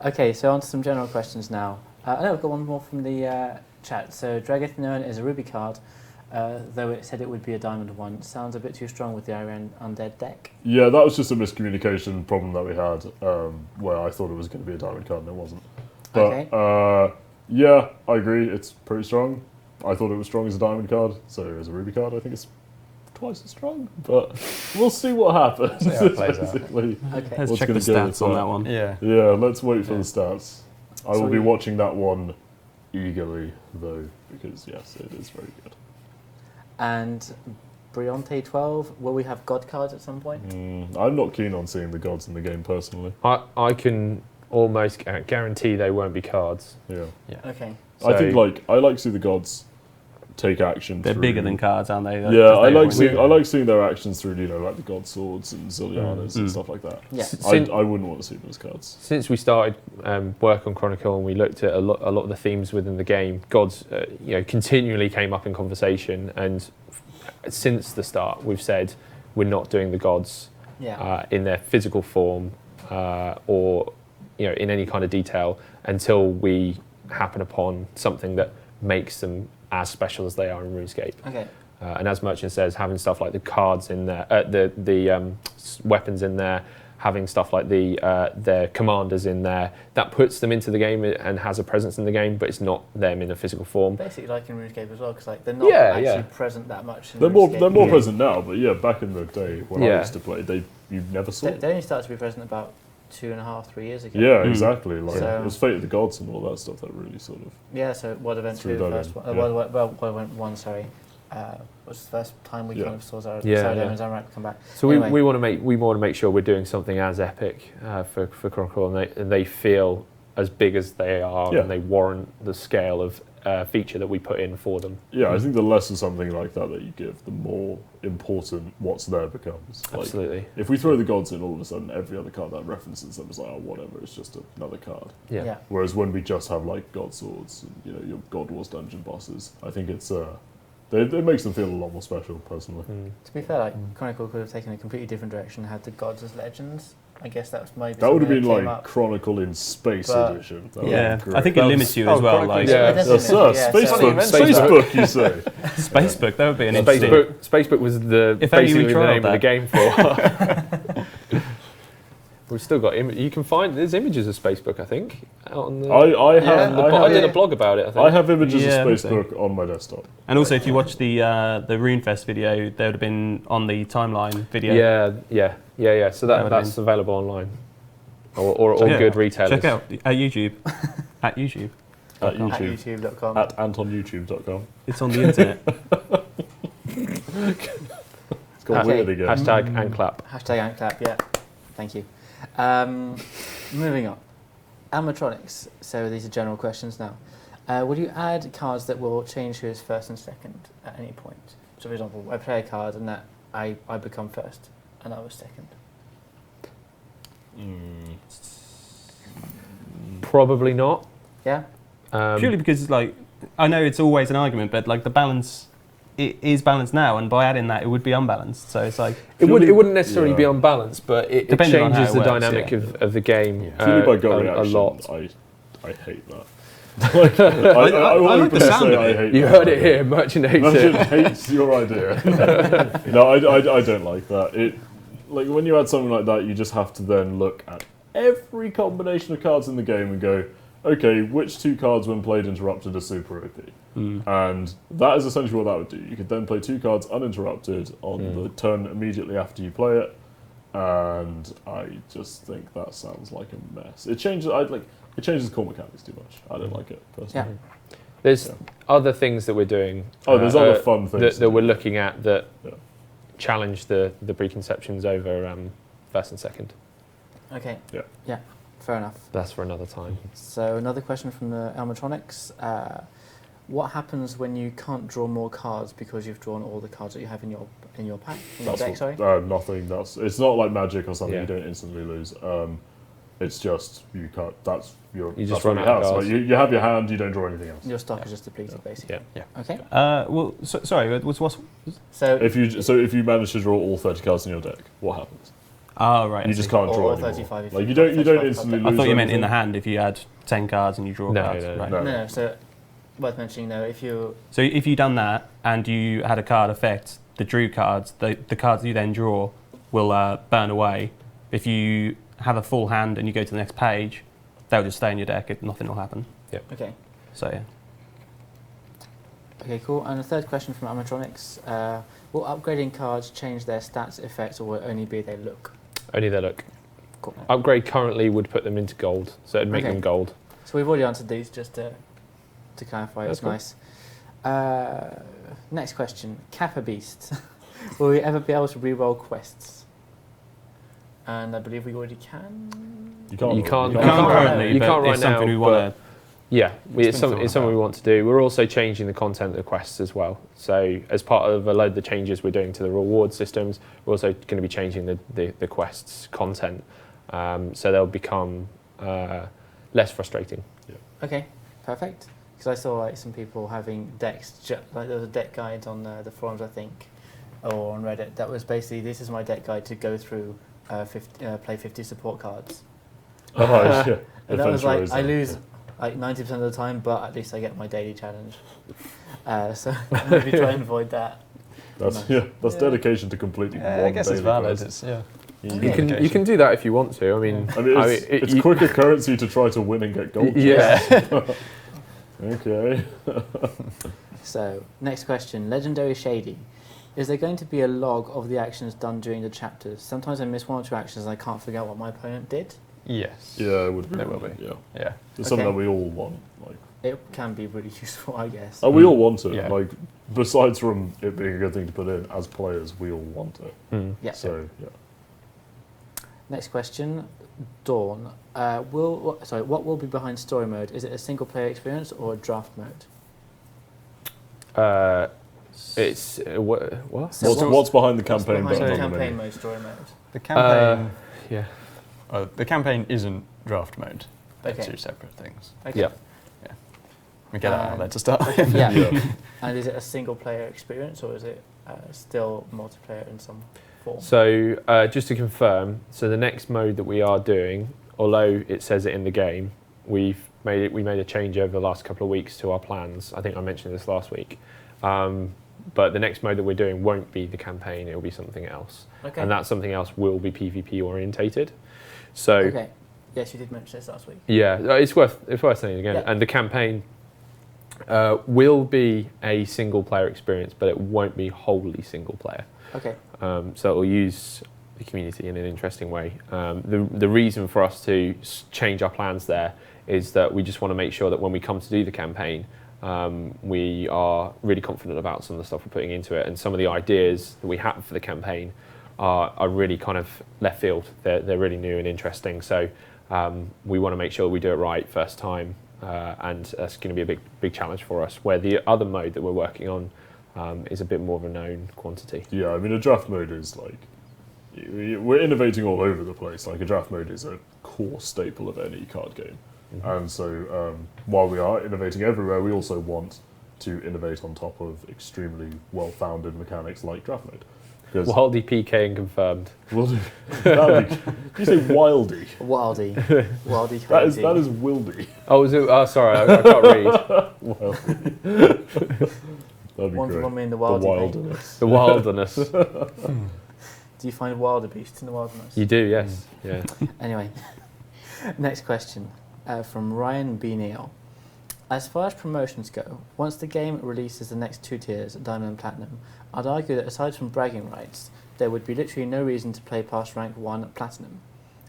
Okay, so on to some general questions now. I know I've got one more from the chat. So Dragath Known is a ruby card, though it said it would be a diamond one. Sounds a bit too strong with the Iron Undead deck. Yeah, that was just a miscommunication problem that we had, where I thought it was going to be a diamond card and it wasn't. But Okay. yeah, I agree. It's pretty strong. I thought it was strong as a diamond card, so as a ruby card, I think it's twice as strong. But we'll see what happens. See how it plays out. basically. Okay. Let's What's check the gonna go with stats on that? that one. Yeah. Yeah, let's wait for Yeah. the stats. I So will be you- watching that one eagerly, though, because yes, it is very good. And Briante 12, will we have God cards at some point? I'm not keen on seeing the gods in the game personally. I can almost guarantee they won't be cards. Yeah, Okay. I think So- I like to see the gods take action. They're through, bigger than cards, aren't they? Yeah, I like seeing. seeing their actions through, like the god swords and Zillianas and stuff like that. Yeah. I wouldn't want to see them as cards. Since we started work on Chronicle and we looked at a lot of the themes within the game, gods continually came up in conversation, and since the start we've said we're not doing the gods Yeah. in their physical form or in any kind of detail until we happen upon something that makes them as special as they are in RuneScape. Okay. And as Merchant says, having stuff like the cards in there, the weapons in there, having stuff like their commanders in there, that puts them into the game and has a presence in the game, but it's not them in a physical form. Basically, like in RuneScape as well, because like they're not actually present that much. In They're more RuneScape. present now, but yeah, back in the day when I used to play, you never saw. They only started to be present about 2.5, 3 years ago. Yeah, exactly. Like So- it was Fate of the Gods and all that stuff that really sort of. Yeah, so World Event 2, Threw the that first in, one, yeah. World Event 1, sorry, was the first time we Yeah. kind of saw Zara Yeah, and Zamorak come back. So Anyway. we want to make sure we're doing something as epic for Chronicle, and they feel as big as they are, Yeah. and they warrant the scale of feature that we put in for them. Yeah, I think the less of something like that you give, the more important what's there becomes. Like, Absolutely. if we throw the gods in, all of a sudden every other card that references them is like, oh, whatever, it's just another card. Yeah. Whereas when we just have like god swords and your God Wars dungeon bosses, I think it's it makes them feel a lot more special personally. To be fair, like Chronicle could have taken a completely different direction and had the gods as legends. I guess that was maybe That would have something been came like up. Chronicle in Space But- Edition. That Yeah, would be great. I think it limits you as well. Chronicle, Like yeah. It does Yes, limit sir. you, yeah, so- Spacebook, you say. Spacebook, that would be an interesting. Spacebook was the If only we basically the trialled name of the that. game for. We've still got you can find there's images of Spacebook, I think, out on the. I have. I did a blog about it. I think. I have images Yeah, I of think so. Spacebook on my desktop. And also, if you watch the RuneFest video, there would have been on the timeline video. Yeah. So That would've that's available online, or Yeah. good retailers. Check out at YouTube. At YouTube. At At YouTube. youtube.com. At AntonYouTube.com. It's on the internet. It's got Okay. weird again. Hashtag and clap. Hashtag Antclap, yeah. Thank you. Moving on. Animatronics. So these are general questions now. Will you add cards that will change who is first and second at any point? So, for example, I play a card and that I become first and I was second. Probably not. Yeah? Purely because, like, I know it's always an argument, but like the balance, it is balanced now, and by adding that, it would be unbalanced. So it's like It wouldn't necessarily Yeah. be unbalanced, but it Depending on changes how the it works, dynamic yeah. of the game Purely by gut a reaction, lot. I hate that. Like, I will like the openly sound say of I it. hate You that heard it idea. here. Merchant hates Merchant it. hates your idea. No, I don't like that. Like when you add something like that, you just have to then look at every combination of cards in the game and go, okay, which two cards when played interrupted are super OP? And that is essentially what that would do. You could then play two cards uninterrupted on the turn immediately after you play it, and I just think that sounds like a mess. It changes. It changes the core mechanics too much. I don't like it personally. There's other things that we're doing. Oh, there's other fun things that we're looking at that Yeah. challenge the preconceptions over first and second. Okay. Yeah. Yeah, fair enough. That's for another time. So another question from the animatronics. What happens when you can't draw more cards because you've drawn all the cards that you have in your pack, in your deck, sorry? Nothing. It's not like Magic or something. Yeah. You don't instantly lose. It's just you can't. That's your. You that's just what run you out of have. cards. So you have your hand. You don't draw anything else. Your stock is just depleted, basically. Yeah. Okay. well, sorry, what's So If you manage to draw all 30 cards in your deck, what happens? oh right, You I just see. can't draw Or anymore. 35 if Like you you don't have 35 instantly cards. lose. I thought you meant in anything. the hand if you had 10 cards and you draw No, cards. no, right. no. No, so worth mentioning though, if you So if you done that and you had a card affect the drew cards, the cards you then draw will burn away. If you have a full hand and you go to the next page, they'll just stay in your deck. Nothing will happen. okay. So yeah. Okay, cool. And the third question from animatronics: will upgrading cards change their stats, effects, or will it only be they look? Only their look. Cool. Upgrade currently would put them into gold, so it'd make Okay. them gold. So we've already answered these, just to clarify. That's It's nice. Next question: Kappa Beast. Will we ever be able to re-roll quests? And I believe we already can. You can't. You can't- You You can't can't currently, you but can't right it's something now, we want to. Yeah, it's been something thought we want to do. We're also changing the content of the quests as well. So as part of a load of the changes we're doing to the reward systems, we're also going to be changing the quests content. So they'll become less frustrating. Okay, perfect. Because I saw like some people having decks, like there was a deck guide on the forums, I think, or on Reddit. That was basically, this is my deck guide to go through, play 50 support cards. Oh, yeah. And that was like, Adventure I Horizon. lose like 90% of the time, but at least I get my daily challenge. So maybe try and avoid that. That's Nice. that's dedication to completing one I guess it's daily valid. quest. It's, yeah. You can do that if you want to. I mean, it's quicker currency to try to win and get gold. Yeah. Okay. So, next question. Legendary Shady. Is there going to be a log of the actions done during the chapters? Sometimes I miss one or two actions and I can't figure out what my opponent did. Yes. Yeah, it would be. There will be. Yeah. It's something that we all want. Like, it can be really useful, I guess. we all want it. Yeah. Like, besides from it being a good thing to put in, as players, we all want it. Yeah. So, yeah. Next question. Dawn. What will be behind story mode? Is it a single player experience or a draft mode? It's what? So What's behind the What's campaign behind button the on the campaign menu? mode, story mode? The campaign. Yeah. The campaign isn't draft mode. They're Okay. two separate things. Okay. Yeah. We get that out there to start. Yeah. Yeah. And is it a single player experience or is it still multiplayer in some form? So just to confirm, so the next mode that we are doing, although it says it in the game, we made a change over the last couple of weeks to our plans. I think I mentioned this last week. But the next mode that we're doing won't be the campaign, it will be something else. Okay. And that something else will be PvP orientated. So Okay. Yes, you did mention this last week. yeah, it's worth saying again. Yeah. And the campaign will be a single player experience, but it won't be wholly single player. Okay. So it will use the community in an interesting way. The reason for us to change our plans there is that we just want to make sure that when we come to do the campaign, we are really confident about some of the stuff we're putting into it, and some of the ideas that we have for the campaign are really kind of left field. They're really new and interesting. So we want to make sure we do it right first time, and that's going to be a big challenge for us. Where the other mode that we're working on is a bit more of a known quantity. Yeah, I mean, a draft mode is like, we're innovating all over the place. Like, a draft mode is a core staple of any card game. Mm-hmm. And so, while we are innovating everywhere, we also want to innovate on top of extremely well-founded mechanics like draft mode. Wildy PK and confirmed. Did you say wildy? Wildy. Wildy That crazy. is wildy. Oh, is it? Oh, sorry, I can't read. Wildy. That'd be One great. for me in the The wildy. mate. wilderness. The wilderness. Do you find wilder beasts in the wilderness? You do, yes. Yeah. Anyway, next question from Ryan B. Neal. As far as promotions go, once the game releases the next two tiers, Diamond and Platinum, I'd argue that aside from bragging rights, there would be literally no reason to play past rank 1 Platinum.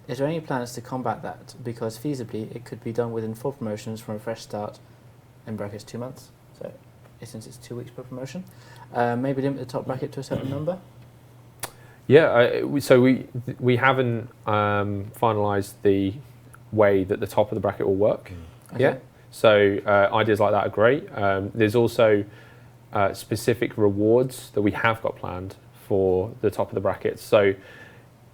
Is there any plans to combat that? Because feasibly, it could be done within 4 promotions from a fresh start, in brackets 2 months, so since it's 2 weeks per promotion. Maybe limit the top bracket to a certain number? Yeah, so we haven't finalised the way that the top of the bracket will work. Okay. Yeah. So ideas like that are great. There's also specific rewards that we have got planned for the top of the bracket. So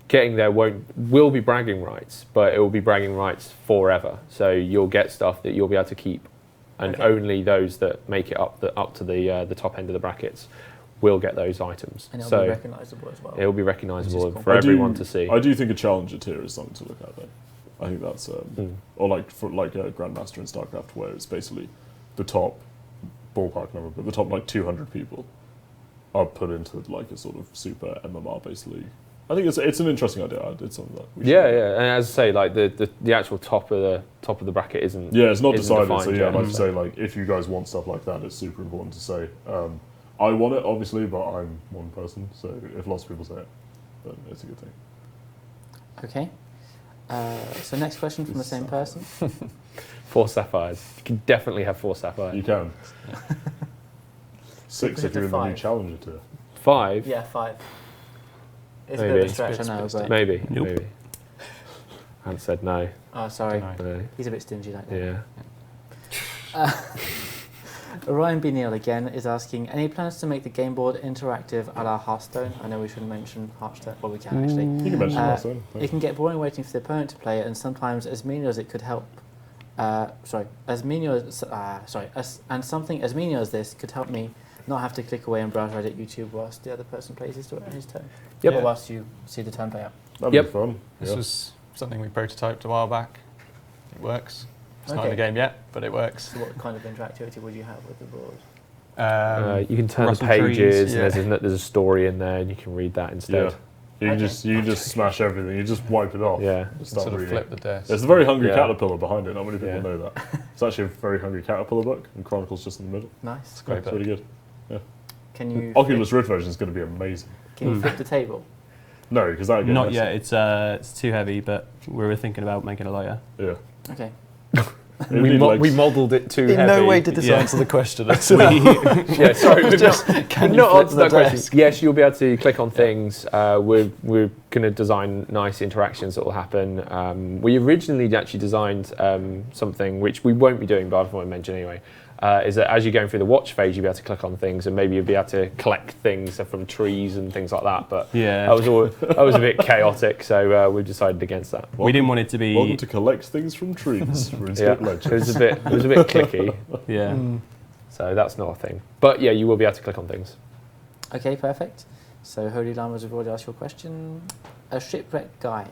getting there will be bragging rights, but it will be bragging rights forever. So you'll get stuff that you'll be able to keep, and Okay. only those that make it up to the top end of the brackets will get those items. And it'll so be recognisable as well. it will be recognisable Which is cool. for everyone to see. I do think a challenger tier is something to look at, though. I think that's, or like for Grandmaster in StarCraft, where it's basically the top ballpark number, but the top like 200 people are put into like a sort of super MMR-based league. I think it's an interesting idea. It's something that we should Yeah, and as I say, like the actual top of the bracket isn't. Yeah, it's not isn't decided. defined So yeah, yet, like you so- say, like if you guys want stuff like that, it's super important to say. I want it, obviously, but I'm one person. So if lots of people say it, then it's a good thing. Okay. So next question from the same person. 4 sapphires. You can definitely have 4 sapphires. You can. 6 Was if it you're in the new 5? challenger tier. 5. Yeah, 5. It's a Maybe. bit of a It's stretch, I know, but... Maybe. Nope. Maybe. I said no. Oh, sorry. Dunno. No. He's a bit stingy like that. Yeah. Ryan B. Neal again is asking, any plans to make the game board interactive a la Hearthstone? I know we shouldn't mention Hearthstone. Well, we can actually. You can mention that then. It can get boring waiting for the opponent to play it, and sometimes as menial as it could help. And something as menial as this could help me not have to click away and browse Reddit, YouTube whilst the other person plays his turn. Yep. Or whilst you see the turn play out. That'd Yep. be fun. This Yeah. was something we prototyped a while back. It works. It's not in Okay. the game yet, but it works. So what kind of interactivity would you have with the board? You can turn the Russell pages, trees, and there's a story in there, and you can read that instead. You can just smash everything. You just wipe it off. Yeah. And start Sort of reading. flip the desk. There's a very hungry Yeah. caterpillar behind it. Not many people Yeah. know that. It's actually a very hungry caterpillar book, and Chronicle's just in the middle. Nice. Great It's really good. Can you Oculus Rift version is going to be amazing. Can you flip the table? No, because that again. Not yet. It's too heavy, but we were thinking about making it lighter. Yeah. Okay. It'd be like- We modelled it too In heavy. no way did this Yeah. answer the question at all. Yeah, sorry, we've Just, not, can we've you not flip answered the that question. desk? Yes, you'll be able to click on things. We're going to design nice interactions that will happen. We originally actually designed something which we won't be doing, but I want to mention anyway. Is that as you're going through the watch phase, you'll be able to click on things, and maybe you'll be able to collect things from trees and things like that. But Yeah. that was a bit chaotic, so we decided against that. We didn't want it to be. Welcome to collect things from trees. RuneScape Yeah, Legends. it was a bit clicky, Yeah. so that's not a thing. But yeah, you will be able to click on things. Okay, perfect. So, Holy Llamas, we've already asked your question. A shipwrecked guy.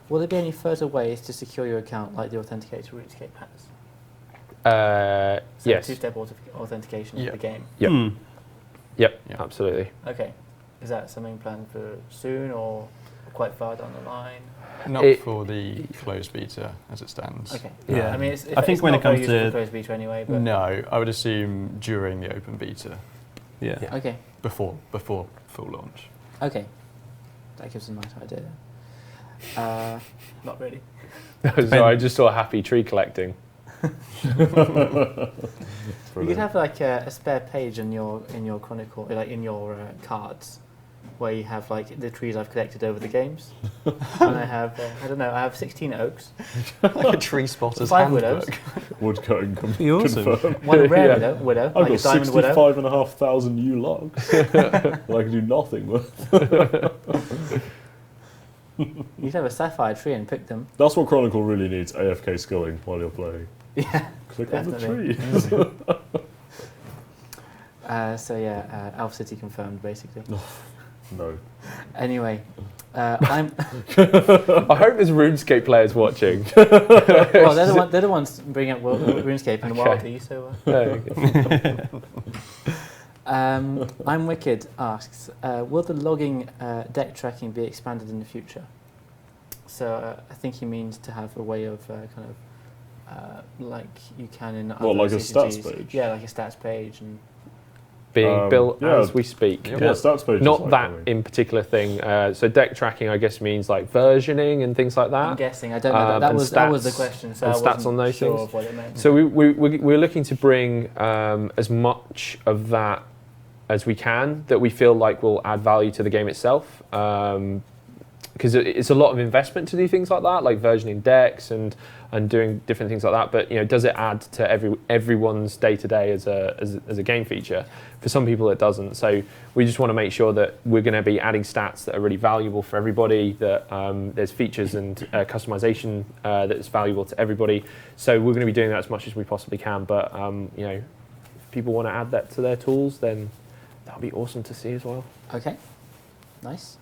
Will there be any further ways to secure your account like the authenticator RuneScape has? So Yes. two-step authentication Yeah. of the game. Yep. Hmm. Yep. Yeah. Absolutely. Okay. Is that something planned for soon or quite far down the line? Not It- for the closed beta as it stands. Okay. Yeah. I mean, it's, I think it's when not it comes very useful to- for closed beta anyway, but No, I would assume during the open beta, Yeah. Yeah. okay. before full launch. Okay. That gives a nice idea. Not really. So I just saw happy tree collecting. You could have like a spare page in your chronicle, like in your cards, where you have like the trees I've collected over the games, and I have I have 16 oaks, Like a tree spotter's 5 widows, handbook. Woodcutting Awesome. confirmed. one rare Yeah. widow, I've like a got diamond widow. 65,500 new logs that I can do nothing with. You could have a sapphire tree and pick them. That's what Chronicle really needs, AFK skilling while you're playing. Yeah. Click on the Definitely. trees. So yeah, Elf City confirmed basically. No. Anyway, I'm I hope there's RuneScape players watching. well. They're the ones bringing up RuneScape and Okay. Wildly. So. I'm Wicked asks, will the logging deck tracking be expanded in the future? So I think he means to have a way of like you can in other What, like a stats CCGs. page? Yeah, like a stats page and Being built yeah. as we speak. Yeah, stats page is Not like that coming. in particular thing. So deck tracking, I guess, means like versioning and things like I'm that. guessing I don't know. That and was the stats- question. So and I stats wasn't on those sure things. of what it meant. So we're looking to bring as much of that as we can that we feel like will add value to the game itself. Because it's a lot of investment to do things like that, like versioning decks and doing different things like that. But does it add to everyone's day to day as a game feature? For some people, it doesn't. So we just want to make sure that we're going to be adding stats that are really valuable for everybody. That there's features and customization that's valuable to everybody. So we're going to be doing that as much as we possibly can. But if people want to add that to their tools, then that'll be awesome to see as well. Okay, nice.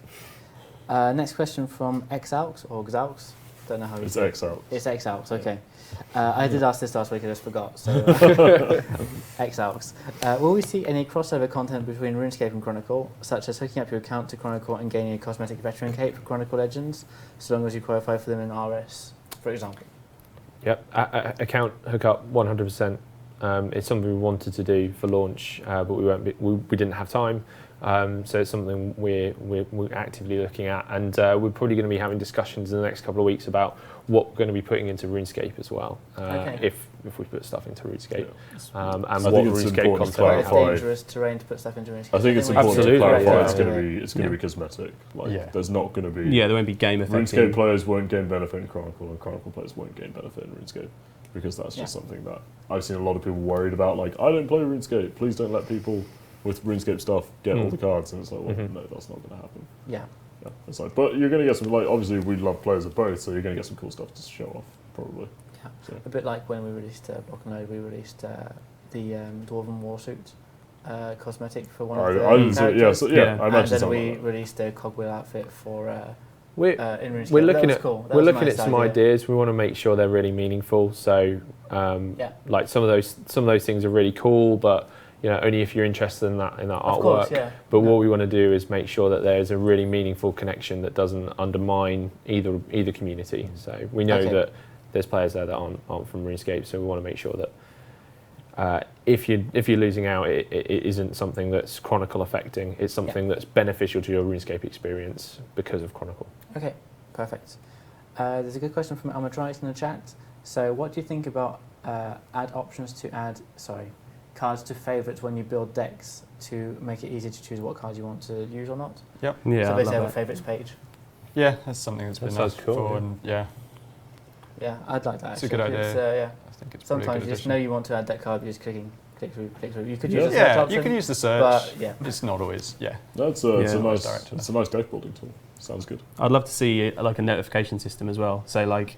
Next question from Xaux or Xaux. Don't know how you It's say it. X out. It's Xaux. Okay. I did ask this last week. I just forgot. So Xaux. Will we see any crossover content between RuneScape and Chronicle, such as hooking up your account to Chronicle and gaining a cosmetic veteran cape for Chronicle Legends, so long as you qualify for them in RS, for example? Yep, account hookup 100%. It's something we wanted to do for launch, but we didn't have time. So it's something we're actively looking at, and we're probably going to be having discussions in the next couple of weeks about what we're going to be putting into RuneScape as well, Okay. if we put stuff into RuneScape, I and think what it's RuneScape important to content we Quite have. clarify. dangerous terrain to put stuff into RuneScape. I think it's we important should to Absolutely, clarify yeah. it's going to be cosmetic. Like Yeah. there's not going to be Yeah, there won't be game RuneScape affecting. players won't gain benefit in Chronicle, and Chronicle players won't gain benefit in RuneScape, because that's just something that I've seen a lot of people worried about. Like, I don't play RuneScape. Please don't let people with RuneScape stuff get all the cards. And it's like, well, no, that's not going to happen. Yeah. Yeah, it's like, but you're going to get some. Like, obviously, we love players of both, so you're going to get some cool stuff to show off, probably. Yeah. So. A bit like when we released Block and Load, we released the Dwarven Warsuit cosmetic for one of the I didn't see it. Yeah, characters. so, Yeah. I And imagine then something we like that. released a Cogwheel outfit for We're, in RuneScape. we're That looking was at cool. That we're was a looking nice at some idea. ideas. We want to make sure they're really meaningful. So, Yeah. like some of those things are really cool, but only if you're interested in that Of artwork. course, yeah. But what we want to do is make sure that there's a really meaningful connection that doesn't undermine either community. So we know that there's players there that aren't from RuneScape, so we want to make sure that if you're losing out, it isn't something that's Chronicle affecting. It's something that's beneficial to your RuneScape experience because of Chronicle. Okay, perfect. There's a good question from Almadrice in the chat. So what do you think about add options to add cards to favourites when you build decks to make it easy to choose what cards you want to use or not? Yep. Yeah, So I basically love have a that. favourites page. Yeah, that's something that's That been sounds asked cool, for, yeah. and yeah, Yeah, I'd like that. It's a actually. good idea. It's, yeah. I think it's Sometimes probably a you good just addition. know you want to add that card, you just click through. You could Yeah. use the search Yeah, option, you can use the search. but yeah. It's not always. Yeah. It's Yeah. a nice Director. it's a nice deck building tool. Sounds good. I'd love to see like a notification system as well. So like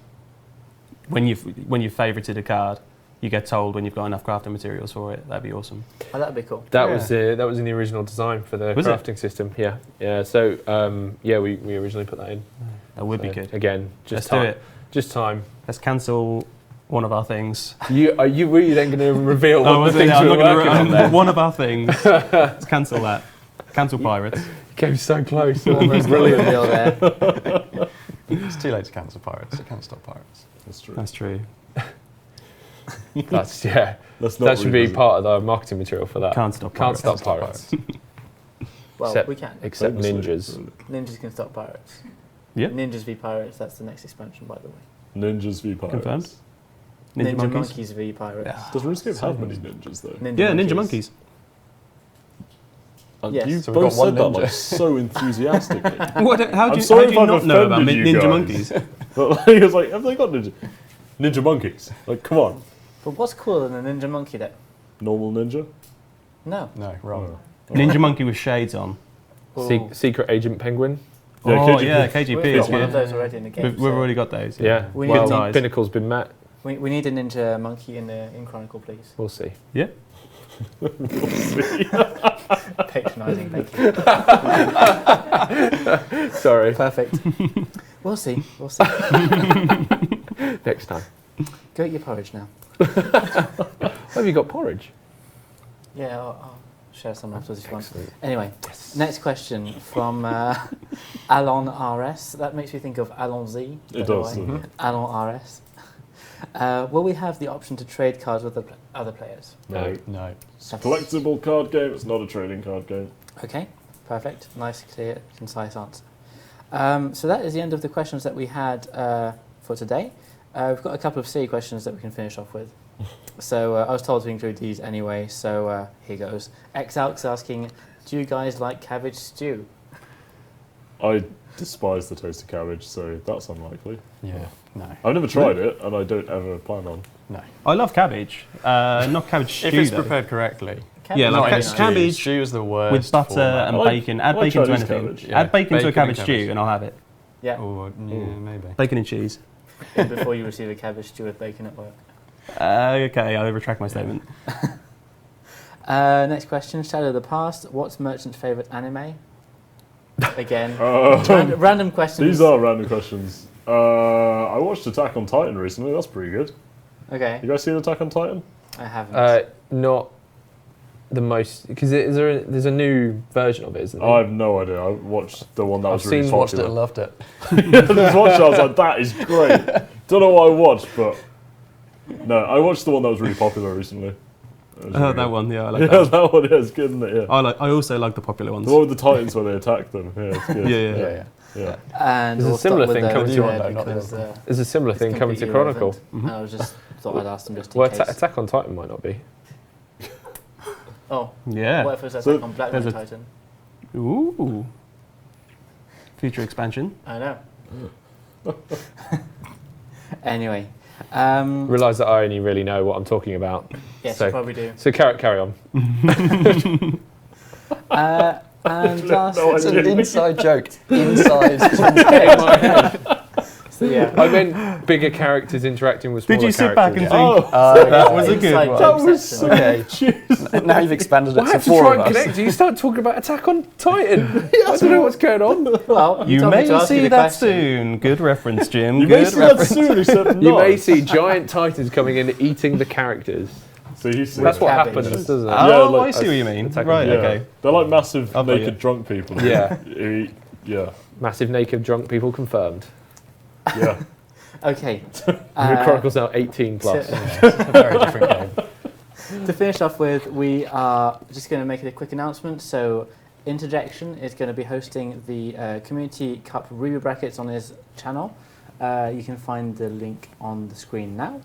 when you've favorited a card, you get told when you've got enough crafting materials for it. That'd be awesome. Oh, that'd be cool. That Yeah. was in the original design for the Was it? crafting system. Yeah. So we originally put that in. That would be So, good. Again, Let's just do time. it. Just time. Let's cancel one of our things. Are you really then going to reveal Oh, what the things I'm we're not gonna working on there? one of our things. Let's cancel that. Cancel pirates. Came so close. Almost Brilliant. deal there. It's too late to cancel pirates. You can't stop pirates. That's true. That's true. Let's Let's not that should be revisit. part of the marketing material for that. Can't stop Can't pirates. stop pirates. Well, Except- we can. Except Famously. ninjas. Ninjas can stop pirates. Yeah. Ninjas v Pirates, that's the next expansion, by the way. Ninjas v pirates. Confirmed. Ninja Monkeys. Monkeys v Pirates. Yeah. Does RuneScape have many ninjas though? Yeah, Ninja Monkeys. Yes. You So we've both got one said that ninja. like so enthusiastically. How I'm do sorry you if I've not know about offended you Ninja guys. Monkeys? But like, it was like, have they got ninja monkeys? Like, come on, But what's cooler than a Ninja Monkey then? normal ninja. No. No, wrong. Ninja Monkey with shades on. Ooh. Secret Agent Penguin. Yeah, Oh KGP. yeah, KGP We've is got one of good. those already in the game. We've so already got those. Yeah. We Well, need- Ties. Pinnacle's been met. we need a Ninja Monkey in Chronicle, please. We'll see. Yeah. Patronising, thank you. Sorry. Perfect. We'll see. We'll see. Next time. Go eat your porridge now. Have you got porridge? Yeah, I'll share some afterwards if you want. Excellent. Anyway, next question from Alon RS. That makes me think of Alon Z. by It the does. way. doesn't it? Alon RS. Will we have the option to trade cards with other players? No. No. It's a collectible card game. It's not a trading card game. Okay, perfect. Nice, clear, concise answer. So that is the end of the questions that we had for today. We've got a couple of silly questions that we can finish off with. So I was told to include these anyway, so here goes. X-Alx asking, do you guys like cabbage stew? I despise the toasted cabbage, so that's unlikely. Yeah. No. I've never tried it, and I don't ever plan on. No. I love cabbage. Not cabbage stew If it's though. prepared correctly. Yeah, like Not ca- in stew. cabbage Stew is the worst. with butter format. and I like- bacon. I Add like bacon to Chinese anything. cabbage. Yeah. Add bacon to a Bacon and cabbage cabbage. stew and I'll have it. Yeah, Or, yeah, maybe. Bacon and cheese. before you receive a cabbage stew with bacon at work. Okay, I retract my statement. Next question, Shadow of the Past. What's Merchant's favourite anime? Again, random questions. These are random questions. I watched Attack on Titan recently. That's pretty good. Okay, You guys seen Attack on Titan? I haven't. Not the most, because there's a new version of it, isn't there? I have no idea. I watched the one that was I've really seen- Watched it popular. and loved it. I just watched it. I was like, that is great. Don't know what I watched, but no, I watched the one that was really popular recently. It was really That good. one, yeah, I like Yeah, that. that one is good, isn't it? Yeah. I also like the popular ones. The one with the Titans where they attack them. Yeah, it's good. Yeah. Yeah. And There's a we'll similar stop with thing the coming to- review there not the because, other There's a similar it's thing coming to completely Chronicle. irrelevant. I was just thought I'd ask them just in Well, case. Attack on Titan might not be. Oh, Yeah. what if it's So Attack on Black there's Knight a- Titan? Ooh. Future expansion. I know. Anyway, Realise that I only really know what I'm talking about. yes, So- you probably do. So carry on. And last, No It's idea. an inside joke. Inside. so yeah. I meant bigger characters interacting with smaller Did you sit characters. back and think, Oh, that was a good Inside one? joke That was section. Okay. Now you've expanded it I to have to four try of and us. connect. You start talking about Attack on Titan. I don't know what's going on. Well, You told me may to ask you see the that question. soon. Good reference, Jim. You may Good see that reference. soon, except You may not. see giant titans coming in eating the characters. So See, That's what Cabbage. happens, doesn't it? Oh, like- I see what you mean. Attack- Right, yeah. okay. They're like massive I've got naked you. drunk people. Yeah. Yeah. Massive naked drunk people confirmed. Yeah. Okay. Chronicle's now 18 plus. It's a very different game. To finish off with, we are just going to make a quick announcement. So, Interjection is going to be hosting the Community Cup Ruby brackets on his channel. You can find the link on the screen now.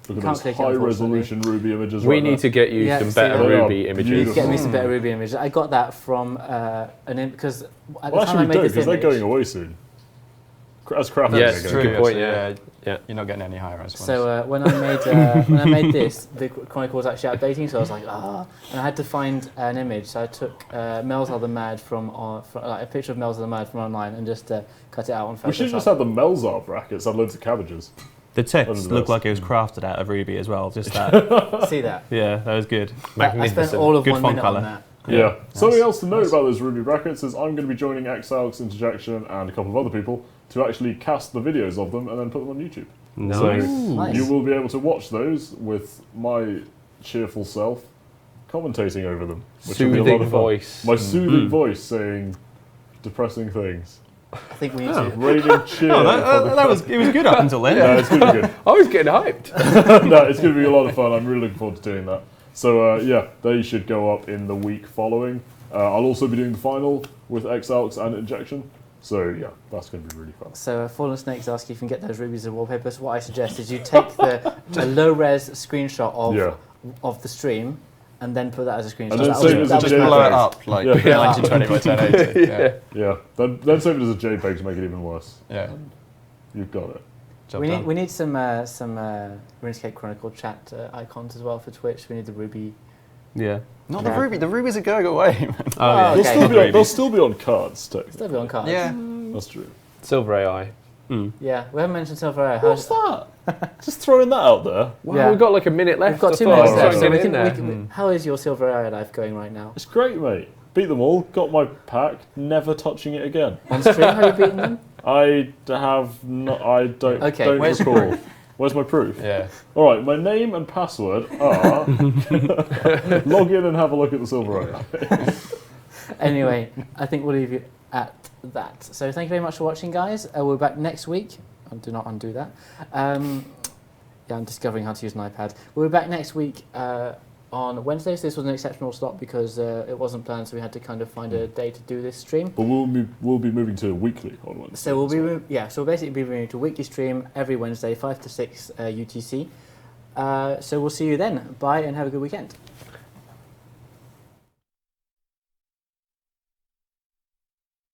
Look at Can't those click it, high resolution Ruby images. We right need there. to get you Yeah, some see better that? They are Ruby images. beautiful. Get me some better Ruby images. I got that from because at the Well, time I actually, we made don't this because they're image, going away soon. As crap Yes, as they're true. going. Good point, actually, yeah. You're not getting any high res ones. So when I made this, the Chronicle was actually updating. So I was like, and I had to find an image. So I took Mel's Are the Mad from like a picture of Mel's Are the Mad from online and just cut it out on Photoshop. We should just have the Melzar brackets, have loads of cabbages. The text Other than looked this. like it was crafted out of Ruby as well. Just that. See that? Yeah, that was good. I spent Magnificent. all of Good 1 font minute colour. on that. Yeah. Something else to note about those Ruby brackets is I'm going to be joining Exalx, Interjection, and a couple of other people to actually cast the videos of them and then put them on YouTube. Nice. So Nice. you will be able to watch those with my cheerful self commentating over them, which will be a lot Soothing of fun. voice. My soothing voice saying depressing things. I think we need Oh. to. Raining cheer. It was good up until then. No, it's going to be good. I was getting hyped. No, it's going to be a lot of fun. I'm really looking forward to doing that. So yeah, they should go up in the week following. I'll also be doing the final with Exalx and Injection. So yeah, that's going to be really fun. So Fallen Snakes ask if you can get those rubies and wallpapers. What I suggest is you take a low-res screenshot of the stream and then put that as a screenshot. And then That'll save be- it as that'll a be JPEG. blow it perfect. up like Yeah. 1920 by 1080. Yeah. Yeah, then save it as a JPEG to make it even worse. Yeah. You've got it. Job We done. need some RuneScape Chronicle chat icons as well for Twitch. We need the ruby. Yeah. Not the Ruby. The Rubies are going away. Man. Oh, yeah. okay. They'll still be on cards, technically. Still be on cards. Yeah. That's true. Silver AI. Yeah, we haven't mentioned Silver Arrow. What's that? Just throwing that out there. Well, Yeah. we've got like a minute left. We've got I 2 thought minutes I'd left. try So and we get it can, in there. how is your Silver Arrow life going right now? It's great, mate. Beat them all. Got my pack. Never touching it again. On stream, have you beaten them? I have not. I don't. Okay, Don't where's your recall. Where's my proof? Yeah. All right, my name and password are. Log in and have a look at the Silver Eye. Anyway, I think we'll leave you at that. So thank you very much for watching, guys. We'll be back next week. Do not undo that. Yeah, I'm discovering how to use an iPad. We'll be back next week on Wednesday. So this was an exceptional slot because it wasn't planned, so we had to kind of find a day to do this stream. But we'll be moving to weekly on Wednesday. So we'll be so we'll basically be moving to a weekly stream every Wednesday, 5 to 6 UTC. So we'll see you then. Bye and have a good weekend.